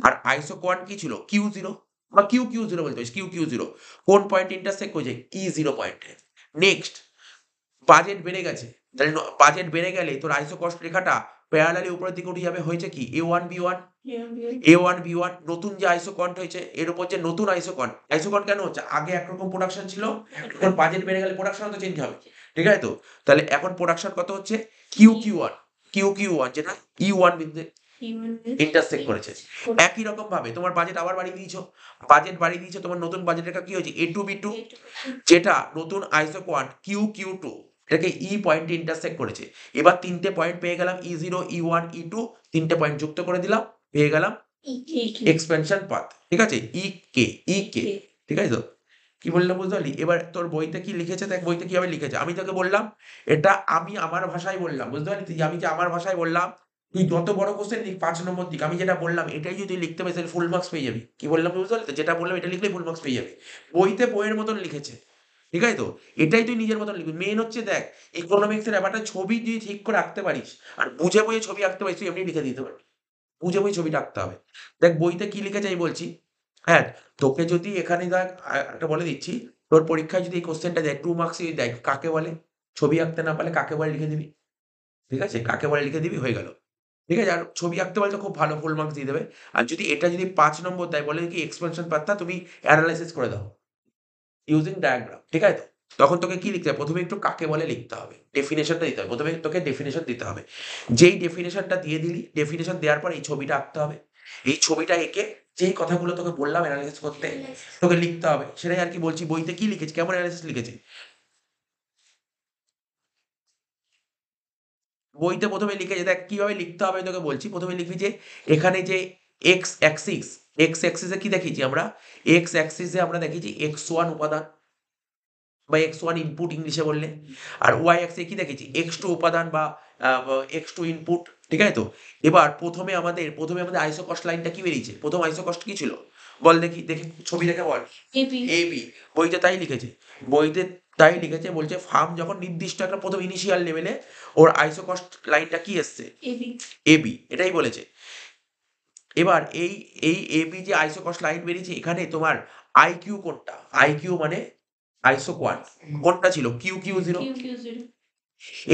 আর আইসো কোয়ান্ট কি ছিল? কিউ0 বা কিউ0 বলতে পারিস, কিউ0 কোন পয়েন্টে ইন্টারসেক্ট করেছে? E0 পয়েন্টে। নেক্সট বাজেট বেড়ে গেছে। তাহলে বাজেট বেড়ে গেলে তোর আইসো কস্ট রেখাটা প্যারালালি উপরের দিকে উঠে যাবে। হয়েছে কি? A1 B1 A1 B1 নতুন যে আইসো কোয়ান্ট হয়েছে এর উপর যে নতুন আইসো কোয়ান্ট। আইসো কোয়ান্ট কেন হচ্ছে? আগে একরকম প্রোডাকশন ছিল। এখন বাজেট বেড়ে গেলে প্রোডাকশনও তো চেঞ্জ হবে। ঠিক আছে তো? তাহলে এখন প্রোডাকশন কত হচ্ছে? QQ1 যেটা E1 বিন্দুতে ইন্টারসেক্ট করেছে। একই রকম ভাবে তোমার বাজেট আবার বাড়িয়ে দিয়েছো। বাজেট বাড়িয়ে দিয়েছো তোমার নতুন বাজেট রেখা কি হয়েছে? A2 B2 যেটা নতুন আইসো কোয়ান্ট QQ2 এটাকে E পয়েন্টে ইন্টারসেক্ট করেছে। এবার ৩ টে পয়েন্ট পেয়ে গেলাম E0, E1, E2 ৩ টে পয়েন্ট যুক্ত করে দিলাম। পেয়ে গেলাম এক্সপেনশন পাথ। ঠিক আছে? ইকে ঠিক আছে তো? কি বললাম বুঝতে পারলি? এবার তোর বইতে কি লিখেছে দেখ বইতে কিভাবে লিখেছে। আমি তোকে বললাম এটা আমি আমার ভাষায় বললাম। বুঝতে পারলি? তুই আমি যে আমার ভাষায় বললাম তুই যত বড় কোশ্চেন লিখ 5 নম্বর দিক, আমি যেটা বললাম এটাই যদি তুই লিখতে পারিস তাহলে ফুল মার্কস পেয়ে যাবি। কি বললাম বুঝতে পারলি তো? যেটা বললাম এটা লিখলেই ফুল মার্কস পেয়ে যাবি। বইতে বইয়ের মতন লিখেছে, ঠিক আছে তো? এটাই তুই নিজের মতন লিখবি। মেন হচ্ছে দেখ, ইকোনমিক্সের ব্যাপারটা ছবি যদি ঠিক করে আঁকতে পারিস আর বুঝে বুঝে ছবি আঁকতে পারিস, তুই এমনি লিখে দিতে পারবি। বুঝে বুঝে ছবিটা আঁকতে হবে। দেখ বইতে কি লিখেছে আমি বলছি। হ্যাঁ, তোকে যদি এখানে দেখ একটা বলে দিচ্ছি, তোর পরীক্ষায় যদি এই কোশ্চেনটা দেয় 2 মার্কস যদি দেয়, কাকে বলে? ছবি আঁকতে না পারলে কাকে বলে লিখে দিবি। ঠিক আছে? কাকে বলে লিখে দিবি, হয়ে গেল। ঠিক আছে? আর ছবি আঁকতে পারলে তো খুব ভালো, ফুল মার্কস দিয়ে দেবে। আর যদি এটা যদি ৫ নম্বর দেয়, বলে কি এক্সপেনশন পাত্তা তুমি এনালাইসিস করে দাও ইউজিং ডায়াগ্রাম। ঠিক আছে তো? তখন তোকে কি লিখতে হবে? ১ম এ একটু কাকে বলে লিখতে হবে। ডেফিনিশনটা দিতে হবে। ১ম এ তোকে ডেফিনিশন দিতে হবে। যেই ডেফিনিশনটা দিয়ে দিলি, ডেফিনিশন দেওয়ার পর এই ছবিটা আঁকতে হবে। এই ছবিটা এঁকে যেই কথাগুলো তোকে বললাম এনালাইসিস করতে, তোকে লিখতে হবে। সেটাই আরকি বলছি, বইতে কি লিখেছে, কেমন এনালাইসিস লিখেছে। বইতে ১ম এ লিখেছে, দেখ কিভাবে লিখতে হবে আমি তোকে বলছি। ১ম এ লিখবি যে এখানে যে এক্স অ্যাক্সিস, এক্স অ্যাক্সিস এ কি দেখিয়েছি আমরা? এক্স অ্যাক্সিস এ আমরা দেখিয়েছি x1 উপাদান বা x1 ইনপুট ইংলিশে বললে। আর y অ্যাক্সিসে কি দেখেছি? x2 উপাদান বা x2 ইনপুট। ঠিক আছে তো? এবার ১ম এ আমাদের আইসোকস্ট লাইনটা কি বেরিয়েছে? ১ম আইসোকস্ট কি ছিল? বল দেখি, দেখে ছবি দেখে বল। AB AB. বইতে তাই লিখেছে। বইতে তাই লিখেছে, বলছে ফার্ম যখন নির্দিষ্ট একটা ১ম ইনিশিয়াল লেভেলে ওর আইসোকস্ট লাইনটা কি এসছে? A B A B. এটাই বলেছে। এবার এই এবি যে আইসোকস্ট লাইন বেরিয়েছে, এখানে তোমার আইকিউ কোনটা? আইকিউ মানে আইসোকোয়াড কোনটা ছিল? Q Q zero. কিউ0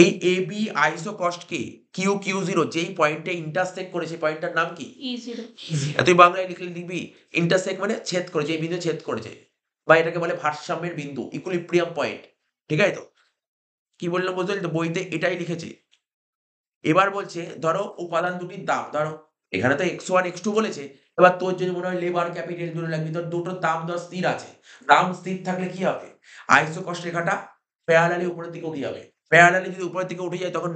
এই এবি আইসোকস্টকে কিউ কিউ জিরো যেই পয়েন্টে ইন্টারসেক্ট করে সেই পয়েন্টটার নাম কি? E0 তুই বাংলায় লিখলে লিখবি ইন্টারসেক্ট মানে ছেদ করেছে, এই বিন্দু ছেদ করেছে, বা এটাকে বলে ভারসাম্যের বিন্দু, ইকুইলিব্রিয়াম পয়েন্ট। ঠিক আছে তো? কি বললাম বুঝতে পারলি তো? বইতে এটাই লিখেছে। এবার বলছে ধরো উপাদান দুটির দাম, ধরো এখানে তো x1 x2 বলেছে। এবার তোর যদি মনে হয় লেবার ক্যাপিটাল দুটো লাগবে, তোর দুটোর দাম ধর স্থির আছে। দাম স্থির থাকলে কি হবে? আইসোকস্ট রেখাটা প্যারালালি উপরের দিকে উঠে যাবে। প্যারালালি যদি উপরের দিকে উঠে যায়, তখন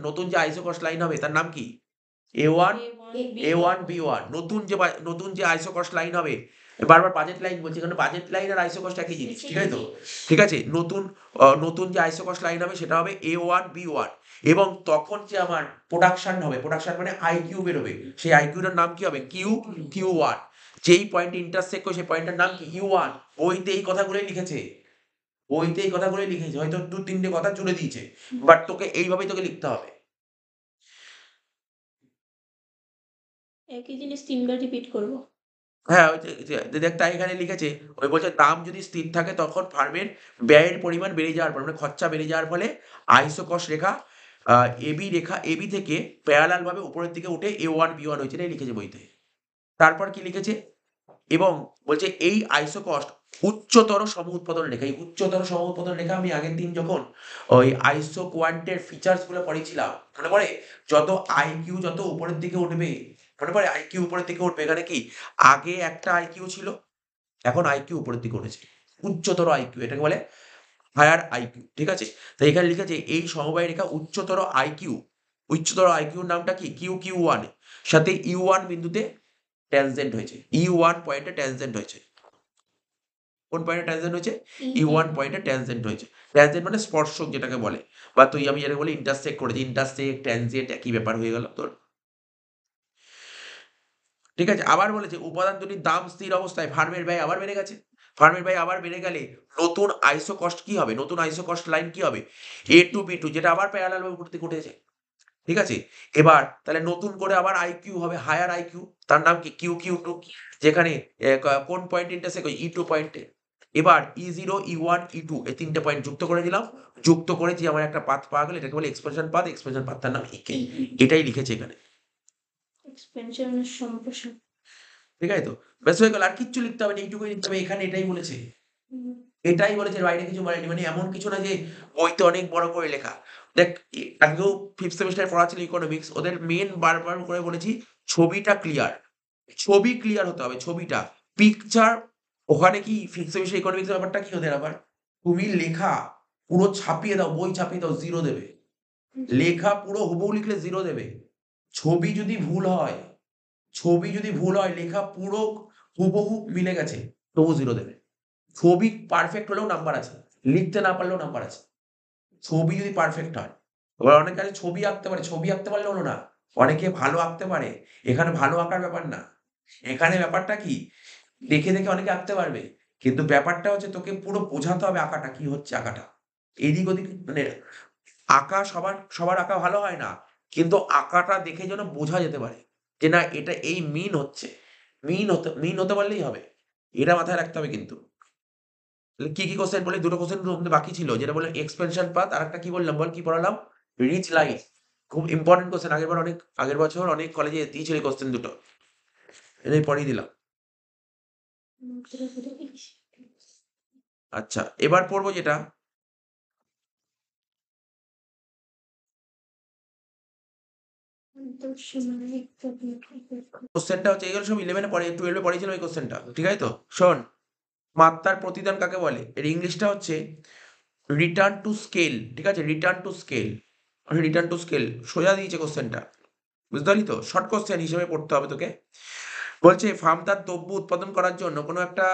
নতুন যে আইসোকস্ট লাইন হবে তার নাম কি? A1 A1 B1। নতুন যে আইসোকস্ট লাইন হবে, বারবার বাজেট লাইন বলছি, এখানে বাজেট লাইন আর আইসোকস্ট একই জিনিস। ঠিক আছে তো? ঠিক আছে? নতুন যে আইসোকস্ট লাইন হবে সেটা হবে A1 B1। এবং তখন যে আমার প্রোডাকশন হবে, প্রোডাকশন মানে আইকিউ বেরোবে, সেই আইকিউটার নাম কি হবে? কিউ1। যেই পয়েন্টে ইন্টারসেক্ট করে সেই পয়েন্টটার নাম কি? ইউ1। বইতে এই কথাগুলোই লিখেছে। বইতে এই কথাগুলোই লিখেছে, হয়তো ২-৩টে কথা জুড়ে দিয়েছে, বাট তোকে এইভাবেই তোকে লিখতে হবে। একই জিনিস ৩ বার রিপিট করব। হ্যাঁ, ওই যে দেখ তাই এখানে লিখেছে। ওই বলছে দাম যদি স্থির থাকে তখন ফার্মের ব্যয়ের পরিমাণ বেড়ে যাওয়ার ফলে, মানে খরচা বেড়ে যাওয়ার ফলে আইসোকস্ট রেখা এবি থেকে প্যারালাল ভাবে উপরের দিকে উঠে A1 B1 হয়েছে, এটাই লিখেছে বইতে। তারপর কি লিখেছে? এবং বলছে এই আইসোকস্ট উচ্চতর সমউৎপাদন রেখা। এই উচ্চতর সমউৎপাদন রেখা আমি আগের দিন যখন ওই আইসোকোয়ান্টের ফিচার্স গুলো পড়েছিলাম, মনে পড়ে? যত আইকিউ যত উপরের দিকে উঠবে, মনে পড়ে? আইকিউ উপরের দিকে উঠবে, এখানে কি আগে একটা আইকিউ ছিল, এখন আইকিউ উপরের দিকে উঠেছে। উচ্চতর আইকিউ, এটাকে বলে হায়ার আইকিউ। ঠিক আছে? তো এখানে লিখেছে এই সমবায় রেখা উচ্চতর আইকিউর নামটা কি? কিউ1 সাথে ইউ1 বিন্দুতে ট্যানজেন্ট হয়েছে। E1 পয়েন্টে ট্যানজেন্ট হয়েছে। কোন পয়েন্টে ট্যানজেন্ট হয়েছে? E1 পয়েন্টে ট্যানজেন্ট হয়েছে। ট্যানজেন্ট মানে স্পর্শক যেটাকে বলে, বা আমি যেটাকে বলি ইন্টারসেক্ট করেছি। ইন্টারসেক্ট, ট্যানজেন্ট একই ব্যাপার হয়ে গেল তোর। ঠিক আছে? আবার বলেছে উপাদান দুটির দাম স্থির অবস্থায় ফার্মের ব্যয় আবার বেড়ে গেছে। ফার্মের ব্যয় আবার বেড়ে গেলে নতুন আইসোকস্ট কি হবে? নতুন আইসোকস্ট লাইন কি হবে? A2 B2, যেটা আবার প্যারালাল ভাবে উপর দিকে উঠেছে। ঠিক আছে? এবার তাহলে নতুন করে আবার আইকিউ হবে, হায়ার আইকিউ। তার নাম কি? কিউ2। যেখানে কোন পয়েন্ট ইন্টারসেক্ট হয়? E2 পয়েন্টে। এবার E0 E1 E2 এই ৩টে পয়েন্ট যুক্ত করে দিলাম। যুক্ত করেছি, আমার একটা পাথ পাওয়া গেল, এটাকে বলে এক্সপ্রেশন পাথ। এক্সপ্রেশন পাথটার নাম EK। এটাই লিখেছে এখানে। এক্সপেনশনের সম্প্রসারণ। ঠিক আছে তো? ব্যাস হয়ে গেল। আর কিচ্ছু লিখতে হবে না, এইটুকুই লিখতে হবে। এখানে এটাই বলেছে। এটাই বলেছে, বাইরে কিছু বলেনি। মানে এমন কিছু না যে বইতে অনেক বড় করে লেখা। দেখ আগেও 5th সেমেস্টারে পড়া ছিল ইকোনমিক্স, ওদের মেইন বারবার করে বলেছি ছবিটা ক্লিয়ার। ছবি ক্লিয়ার হতে হবে, ছবিটা। পিকচার, ওখানে কি 5th সেমেস্টার ইকোনমিক্স এর ব্যাপারটা কি ওদের আবার? তুমি লেখা পুরো ছাপিয়ে দাও, বই ছাপিয়ে দাও, 0 দেবে। লেখা পুরো হুবহু লিখলে 0 দেবে। ছবি যদি ভুল হয়, লেখা পুরো হুবহু মিলে গেছে, তবু 0 দেবে। ছবি পারফেক্ট হলেও নাম্বার আছে। লিখতে না পারলেও নাম্বার আছে। ছবি যদি পারফেক্ট হয়। এবার অনেকে আছে ছবি আঁকতে পারে, ছবি আঁকতে পারলে হলো না। অনেকে ভালো আঁকতে পারে, এখানে ভালো আঁকার ব্যাপার না। এখানে ব্যাপারটা কি, দেখে, দেখে অনেকে আঁকতে পারবে। কিন্তু ব্যাপারটা হচ্ছে তোকে পুরো বোঝাতে হবে আঁকাটা কি হচ্ছে আঁকাটা। এদিক ওদিক মানে আঁকা সবার আঁকা ভালো হয় না। কিন্তু আঁকাটা দেখে যেন বোঝা যেতে পারে। যে না এটা এই মিন হচ্ছে। মিন হতে পারলেই হবে। এটা মাথায় রাখতে হবে কিন্তু। তাহলে কি, কি কোয়েশ্চেন বললি? ২ টো কোয়েশ্চেন তোমাদের বাকি ছিল। যেটা বললাম এক্সপেনশন পাথ, আরেকটা কি বললাম বল? কি পড়ালাম? Ridge line. খুব ইম্পোর্টেন্ট কোয়েশ্চেন। আগের বছর অনেক কলেজে দিয়েছিল এই কোয়েশ্চেন দুটো। এটাই পড়িয়ে দিলাম। আচ্ছা, এবার পড়বো যেটা কোয়েশ্চেনটা হচ্ছে, এগুলো সব 11 এ পড়ে 12 এ পড়িয়েছিলাম এই কোয়েশ্চেনটা। ঠিক আছে তো? শোন, মাত্রার প্রতিদান কাকে বলে? এর ইংলিশটা হচ্ছে রিটার্ন টু স্কেল। ঠিক আছে? Return to scale. Return to scale. সোজা দিয়েছে কোয়েশ্চেনটা। বুঝতে পারলি তো? শর্ট কোয়েশ্চেন হিসেবে পড়তে হবে তোকে। বলছে ফার্ম তার দ্রব্য উৎপাদন করার জন্য কোনো একটা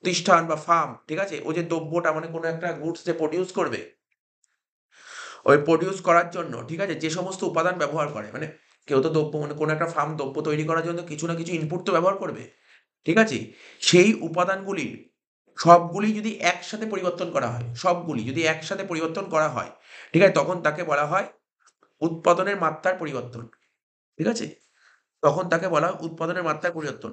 প্রতিষ্ঠান বা ফার্ম, ঠিক আছে? ও যে দ্রব্যটা মানে কোনো একটা গুডস যে প্রডিউস করবে, ওই প্রডিউস করার জন্য, ঠিক আছে? যে সমস্ত উপাদান ব্যবহার করে, মানে কেউ তো দ্রব্য মানে কোনো একটা ফার্ম দ্রব্য তৈরি করার জন্য কিছু না কিছু ইনপুট তো ব্যবহার করবে। ঠিক আছে? সেই উপাদানগুলির সবগুলি যদি একসাথে পরিবর্তন করা হয়, সবগুলি যদি একসাথে পরিবর্তন করা হয়, ঠিক আছে? তখন তাকে বলা হয় উৎপাদনের মাত্রার পরিবর্তন। ঠিক আছে? তখন তাকে বলা হয় উৎপাদনের মাত্রার পরিবর্তন।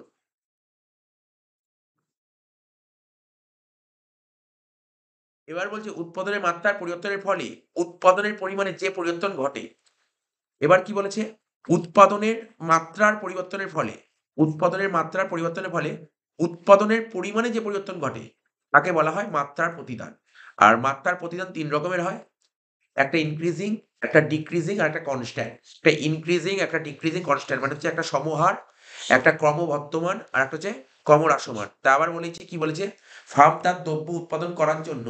এবার বলছে উৎপাদনের মাত্রার পরিবর্তনের ফলে উৎপাদনের পরিমাণে যে পরিবর্তন ঘটে। এবার কি বলেছে? উৎপাদনের মাত্রার পরিবর্তনের ফলে, উৎপাদনের মাত্রার পরিবর্তনের ফলে উৎপাদনের পরিমাণে যে পরিবর্তন ঘটে তাকে বলা হয় মাত্রার প্রতিদান। আর মাত্রার প্রতিদান ৩ রকমের হয়। একটা ইনক্রিজিং, একটা ডিক্রিজিং আর একটা কনস্ট্যান্ট। একটা ইনক্রিজিং, একটা ডিক্রিজিং, কনস্ট্যান্ট মানে হচ্ছে একটা সমহার, একটা ক্রমবর্ধমান আর একটা হচ্ছে ক্রমহ্রাসমান। তা আবার বলেছে কি বলেছে? ফার্ম তার দ্রব্য উৎপাদন করার জন্য,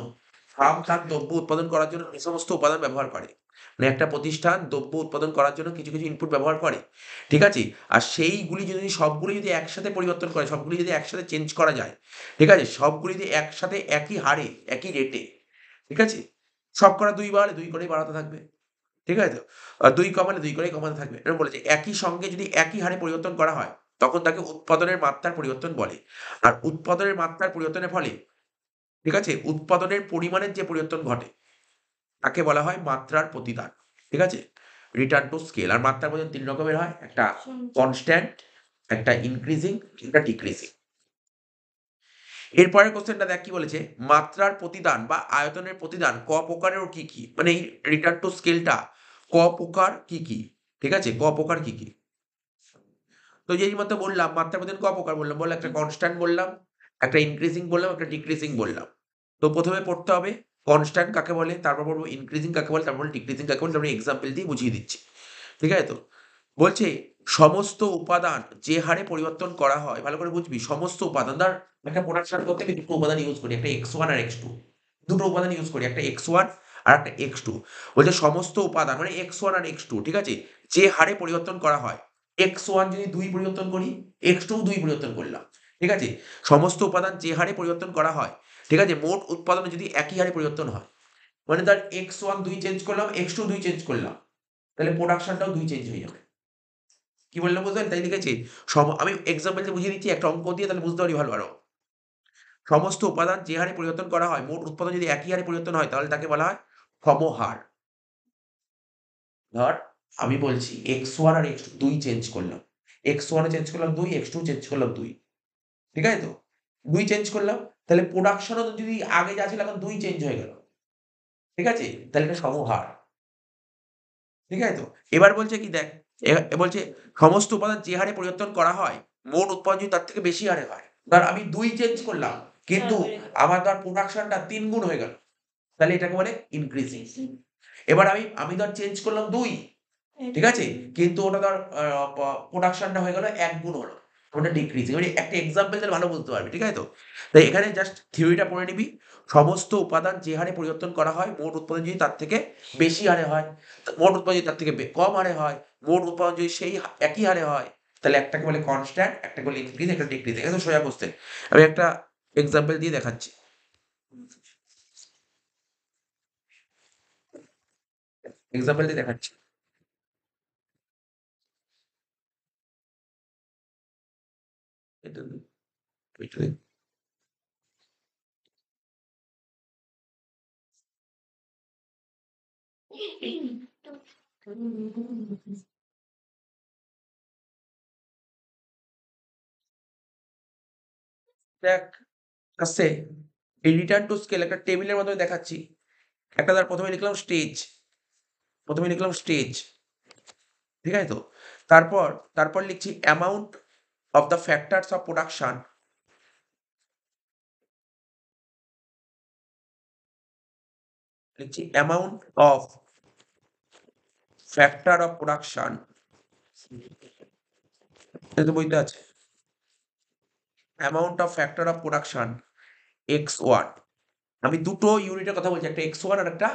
ফার্ম তার দ্রব্য উৎপাদন করার জন্য যে সমস্ত উপাদান ব্যবহার করে। মানে একটা প্রতিষ্ঠান দ্রব্য উৎপাদন করার জন্য কিছু, কিছু ইনপুট ব্যবহার করে। ঠিক আছে? আর সেইগুলি যদি সবগুলি যদি একসাথে পরিবর্তন করে, সবগুলি যদি একসাথে চেঞ্জ করা যায়, ঠিক আছে? সবগুলি যদি একসাথে একই হারে, একই রেটে, ঠিক আছে? শতকরা ২ বাড়ালে ২ করেই বাড়াতে থাকবে। ঠিক আছে তো? ২ কমালে ২ করেই কমাতে থাকবে। এরকম বলেছে একই সঙ্গে যদি একই হারে পরিবর্তন করা হয়, তখন তাকে উৎপাদনের মাত্রার পরিবর্তন বলে। আর উৎপাদনের মাত্রার পরিবর্তনের ফলে, ঠিক আছে? উৎপাদনের পরিমাণের যে পরিবর্তন ঘটে, তাকে বলা হয় মাত্রার প্রতিদান। ঠিক আছে? Return to scale. আর মাত্রার প্রতিদান ৩ রকমের হয়। একটা কনস্ট্যান্ট, একটা ইনক্রিজিং, একটা ডিক্রিজিং। এরপরের কোশ্চেনটা দেখ কি বলেছে? মাত্রার প্রতিদান বা আয়তনের প্রতিদান ক প্রকারের ও কি, কি? মানে এই রিটার্ন টু স্কেলটা ক প্রকার কি, কি? ঠিক আছে? ক প্রকার কি, কি? তো যেই মাত্র বললাম মাত্রার প্রতিদান ক প্রকার বললাম? বললাম একটা কনস্ট্যান্ট বললাম, একটা ইনক্রিজিং বললাম, একটা ডিক্রিজিং বললাম। তো ১ম এ পড়তে হবে কনস্ট্যান্ট কাকে বলে, তারপর পড়বো ইনক্রিজিং কাকে বলে, তারপর ডিক্রিজিং কাকে বলে, তারপরে এক্সাম্পল দিয়ে বুঝিয়ে দিচ্ছি। ঠিক আছে তো? বলছে সমস্ত উপাদান যে হারে পরিবর্তন করা হয়, ভালো করে বুঝবি। সমস্ত উপাদান ধর একটা প্রোডাকশন করতে আমি ২ টো উপাদান ইউজ করি। একটা x1 আর x2। ২ টো উপাদান ইউজ করি। একটা x1 আর একটা x2। বলছে সমস্ত উপাদান মানে x1 আর x2, ঠিক আছে? যে হারে পরিবর্তন করা হয়। x1 যদি ২ পরিবর্তন করি, x2 ও ২ পরিবর্তন করলাম। ঠিক আছে? সমস্ত উপাদান যে হারে পরিবর্তন করা হয়, ঠিক আছে? মোট উৎপাদনে যদি একই হারে পরিবর্তন হয়। মানে ধর x1 ২ চেঞ্জ করলাম, x2 ২ চেঞ্জ করলাম। তাহলে প্রোডাকশনটাও ২ চেঞ্জ হয়ে যাবে। কি বললাম বুঝতে পারলি? তাই লিখেছি। আমি এক্সাম্পল দিয়ে বুঝিয়ে দিচ্ছি একটা অঙ্ক দিয়ে, তাহলে বুঝতে পারবি ভালো আরো। সমস্ত উপাদান যে হারে পরিবর্তন করা হয়, মোট উৎপাদন যদি একই হারে পরিবর্তন হয়, তাহলে তাকে বলা হয় সমহার। ধর আমি বলছি x1 আর x2 ২ চেঞ্জ করলাম। x1 এ চেঞ্জ করলাম ২, x2 চেঞ্জ করলাম ২। ঠিক আছে তো? ২ চেঞ্জ করলাম। তাহলে প্রোডাকশনও তো যদি আগে যা ছিল এখন ২ চেঞ্জ হয়ে গেল। ঠিক আছে? তাহলে এটা সমহার। ঠিক আছে তো? এবার বলছে কি দেখ, বলছে সমস্ত উপাদান যে হারে পরিবর্তন করা হয়, মোট উৎপাদন যদি তার থেকে বেশি হারে হয়। ধর আমি ২ চেঞ্জ করলাম, কিন্তু আমার ধর প্রোডাকশনটা ৩ গুণ হয়ে গেল। তাহলে এটাকে বলে ইনক্রিজিং। এবার আমি ধর চেঞ্জ করলাম ২, ঠিক আছে? কিন্তু ওটা ধর প্রোডাকশনটা হয়ে গেল ১ গুণ হলো। ওটা ডিক্রিজিং। মানে একটা এক্সাম্পল দিলে ভালো বুঝতে পারবি। ঠিক আছে তো? তাই এখানে জাস্ট থিওরিটা পড়ে নিবি। সমস্ত উপাদান যে হারে পরিবর্তন করা হয়, মোট উৎপাদন যদি তার থেকে বেশি হারে হয়, মোট উৎপাদন যদি তার থেকে কম হারে হয়, মোট উৎপাদন যদি সেই একই হারে হয়, তাহলে একটাকে বলে কনস্ট্যান্ট, একটাকে বলে ইনক্রিজ, একটা ডিক্রিজিং। একদম সোজা কোশ্চেন। আমি একটা এক্সাম্পল দিয়ে দেখাচ্ছি। এক্সাম্পল দিয়ে দেখাচ্ছি। দেখ আসছে এই রিটার্ন টু স্কেল একটা টেবিলের মাধ্যমে দেখাচ্ছি। একটা তার প্রথমে লিখলাম স্টেজ, ঠিক আছে তো? তারপর লিখছি amount of the factors of production, লিখছি amount of factor of production, এটা তো বইতে আছে। Amount of factor of production x1, আমি দুটো ইউনিটের কথা বলছি, একটা x1 আর একটা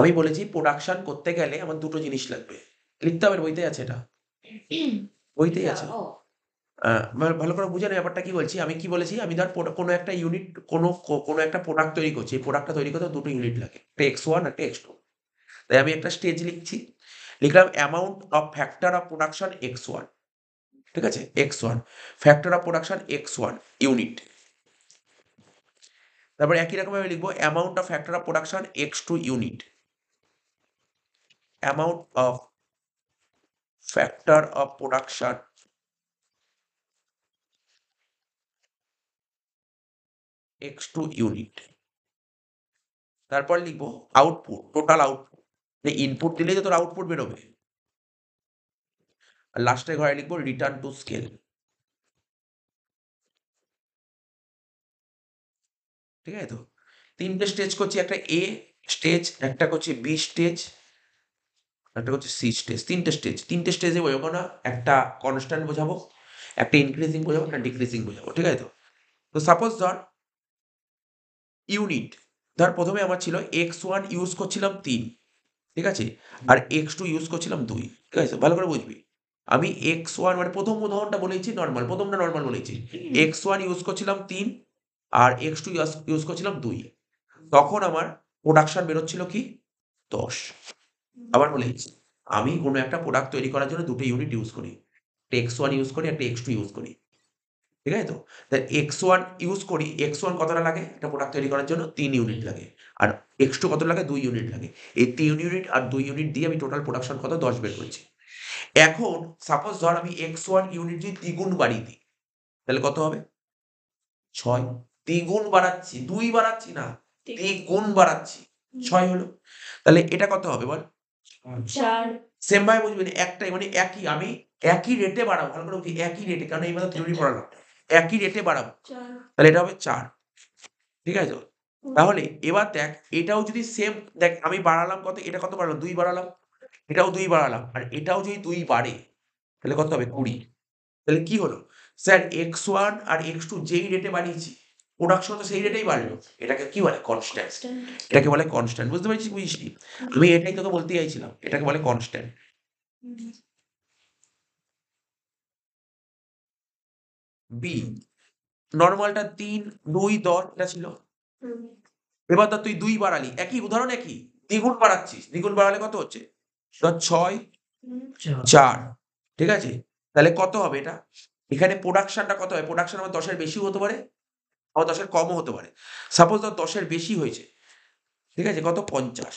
আমি বলেছি প্রোডাকশন করতে গেলে আমার দুটো জিনিস লাগবে, লিখতে হবে, বইতে আছে, এটা বইতেই আছে। ভালো করে বুঝে নেই ব্যাপারটা কি বলছি। আমি কি বলেছি, আমি ধর কোনো একটা ইউনিট, কোনো একটা প্রোডাক্ট তৈরি করছি, এই প্রোডাক্টটা তৈরি করতে দুটো ইউনিট লাগে, একটা x1 একটা x2। তাই আমি একটা স্টেজ লিখছি, লিখলাম amount of factor of production x1, ঠিক আছে, x1 factor of production x1 unit. তারপর একই রকম ভাবে লিখবো amount of factor of production x2 unit, amount of factor of production x2 unit. তারপর লিখবো আউটপুট, টোটাল আউটপুট, ইনপুট দিলেই তো তোর আউটপুট বেরোবে। আর লাস্টের ঘরে লিখবো রিটার্ন টু স্কেল, ঠিক আছে তো? তিনটে স্টেজ করছি, একটা এ স্টেজ, একটা করছি বি স্টেজ, একটা করছি সি স্টেজ। তিনটে স্টেজে বোঝাবো না, একটা কনস্ট্যান্ট বোঝাবো, একটা ইনক্রিজিং বোঝাবো, একটা ডিক্রিজিং বোঝাবো, ঠিক আছে তো? তো সাপোজ ধর ইউনিট, ধর প্রথমে আমার ছিল x1 ইউজ করছিলাম 3, ঠিক আছে, আর x2 ইউজ করছিলাম 2, ঠিক আছে, ভালো করে বুঝবি। আমি x1 মানে প্রথম উদাহরণটা বলেছি নর্মাল, প্রথমটা নর্মাল বলেছি, x1 ইউজ করছিলাম 3 আর x2 ইউজ করছিলাম 2, তখন আমার প্রোডাকশন বেরোচ্ছিল কি 10। আবার বলেছি, আমি কোনো একটা প্রোডাক্ট তৈরি করার জন্য দুটো ইউনিট ইউজ করি, একটা x1 ইউজ করি, একটা x2 ইউজ করি, ঠিক আছে তো? তাই x1 ইউজ করি, x1 কতটা লাগে একটা প্রোডাক্ট তৈরি করার জন্য 3 ইউনিট লাগে, আর x2 কত লাগে 2 ইউনিট লাগে। এই 3 ইউনিট আর 2 ইউনিট দিয়ে আমি টোটাল প্রোডাকশন কত 10 বের করছি। এখন সাপোজ ধর আমি x1 ইউনিট যদি দ্বিগুণ বাড়িয়ে দিই, তাহলে কত হবে? 6। দ্বিগুণ বাড়াচ্ছি, 2 বাড়াচ্ছি না, দ্বিগুণ বাড়াচ্ছি, 6 হলো। তাহলে এটা কত হবে বল? 4। সেম ভাবে বুঝবেন, একটাই মানে একই, আমি একই রেটে বাড়াবো, ভালো করে বুঝি, একই রেটে, কারণ এই মাত্র থিওরি পড়ালাম, একই রেটে বাড়াবো, 4। তাহলে এটা হবে 4, ঠিক আছে তো? তাহলে এবার দেখ, এটাও যদি সেম, দেখ আমি বাড়ালাম কত, এটা কত বাড়ালাম 2 বাড়ালাম, এটাও 2 বাড়ালাম, আর এটাও যদি 2 বাড়ে তাহলে কত হবে 20। তাহলে কি হলো স্যার, x1 আর x2 যেই রেটে বাড়িয়েছি প্রোডাকশন তো সেই রেটেই বাড়লো, এটাকে কি বলে? কনস্ট্যান্ট। এটাকে বলে কনস্ট্যান্ট, বুঝতে পেরেছিস? বুঝিসনি? আমি এটাই তোকে বলতে চাইছিলাম, এটাকে বলে কনস্ট্যান্ট। বি নর্মালটা 3 2 10 এটা ছিল। এবার ধর তুই 2 বাড়ালি, একই উদাহরণ, একই, দ্বিগুণ বাড়াচ্ছিস, দ্বিগুণ বাড়ালে কত হচ্ছে? ধর 6 4, ঠিক আছে? তাহলে কত হবে এটা? এখানে প্রোডাকশনটা কত হয়? প্রোডাকশন আমার 10 এর বেশিও হতে পারে, আবার 10 এর কমও হতে পারে। সাপোজ ধর 10 এর বেশি হয়েছে, ঠিক আছে, কত? 50।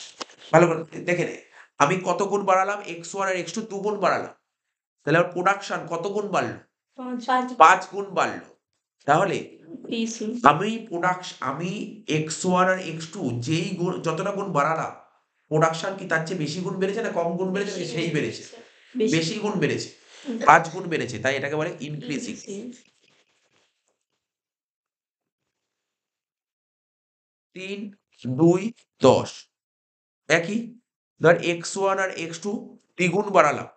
ভালো করে দেখে নে, আমি কত গুণ বাড়ালাম? x1 আর x2 2 গুণ বাড়ালাম, তাহলে আমার প্রোডাকশন কত গুণ বাড়লো? 5 গুণ বাড়লো। তাহলে আমি x1 আর x2 যেই গুণ, যতটা গুণ বাড়ালাম, প্রোডাকশন কি তার চেয়ে বেশি গুণ বেড়েছে না কম গুণ বেড়েছে? সেই বেড়েছে, বেশি গুণ বেড়েছে, 5 গুণ বেড়েছে, তাই এটাকে বলে ইনক্রিজিং। 3 2 10 একই। ধর x1 আর x2 দ্বিগুণ বাড়ালাম,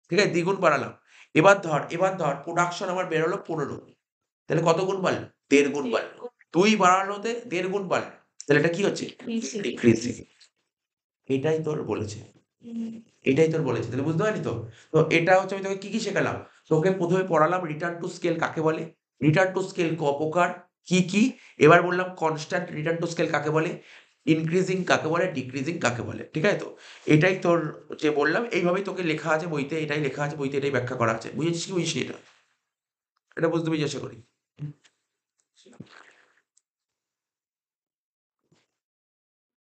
ঠিক আছে, দ্বিগুণ বাড়ালাম। এবার ধর প্রোডাকশন আমার বেরোলো 15, তাহলে কত গুণ বাড়লো? 1.5 গুণ বাড়লো। 2 বাড়ানোতে 1.5 গুণ বাড়লো, তাহলে এটা কি হচ্ছে? ডিক্রিজিং। এটাই তোর বলেছে, তাহলে বুঝতে পারলি তো? তো এটা হচ্ছে, আমি তোকে কি শেখালাম? তোকে প্রথমে পড়ালাম রিটার্ন টু স্কেল কাকে বলে, রিটার্ন টু স্কেল ক প্রকার, কি, এবার বললাম কনস্ট্যান্ট রিটার্ন টু স্কেল কাকে বলে, ইনক্রিজিং কাকে বলে, ডিক্রিজিং কাকে বলে, ঠিক আছে তো? এটাই তোর যে বললাম, এইভাবেই তোকে লেখা আছে বইতে, এটাই লেখা আছে বইতে, এটাই ব্যাখ্যা করা আছে, বুঝেছিস কি বুঝিসনি এটা? এটা বুঝতে পেরেছি আশা করি।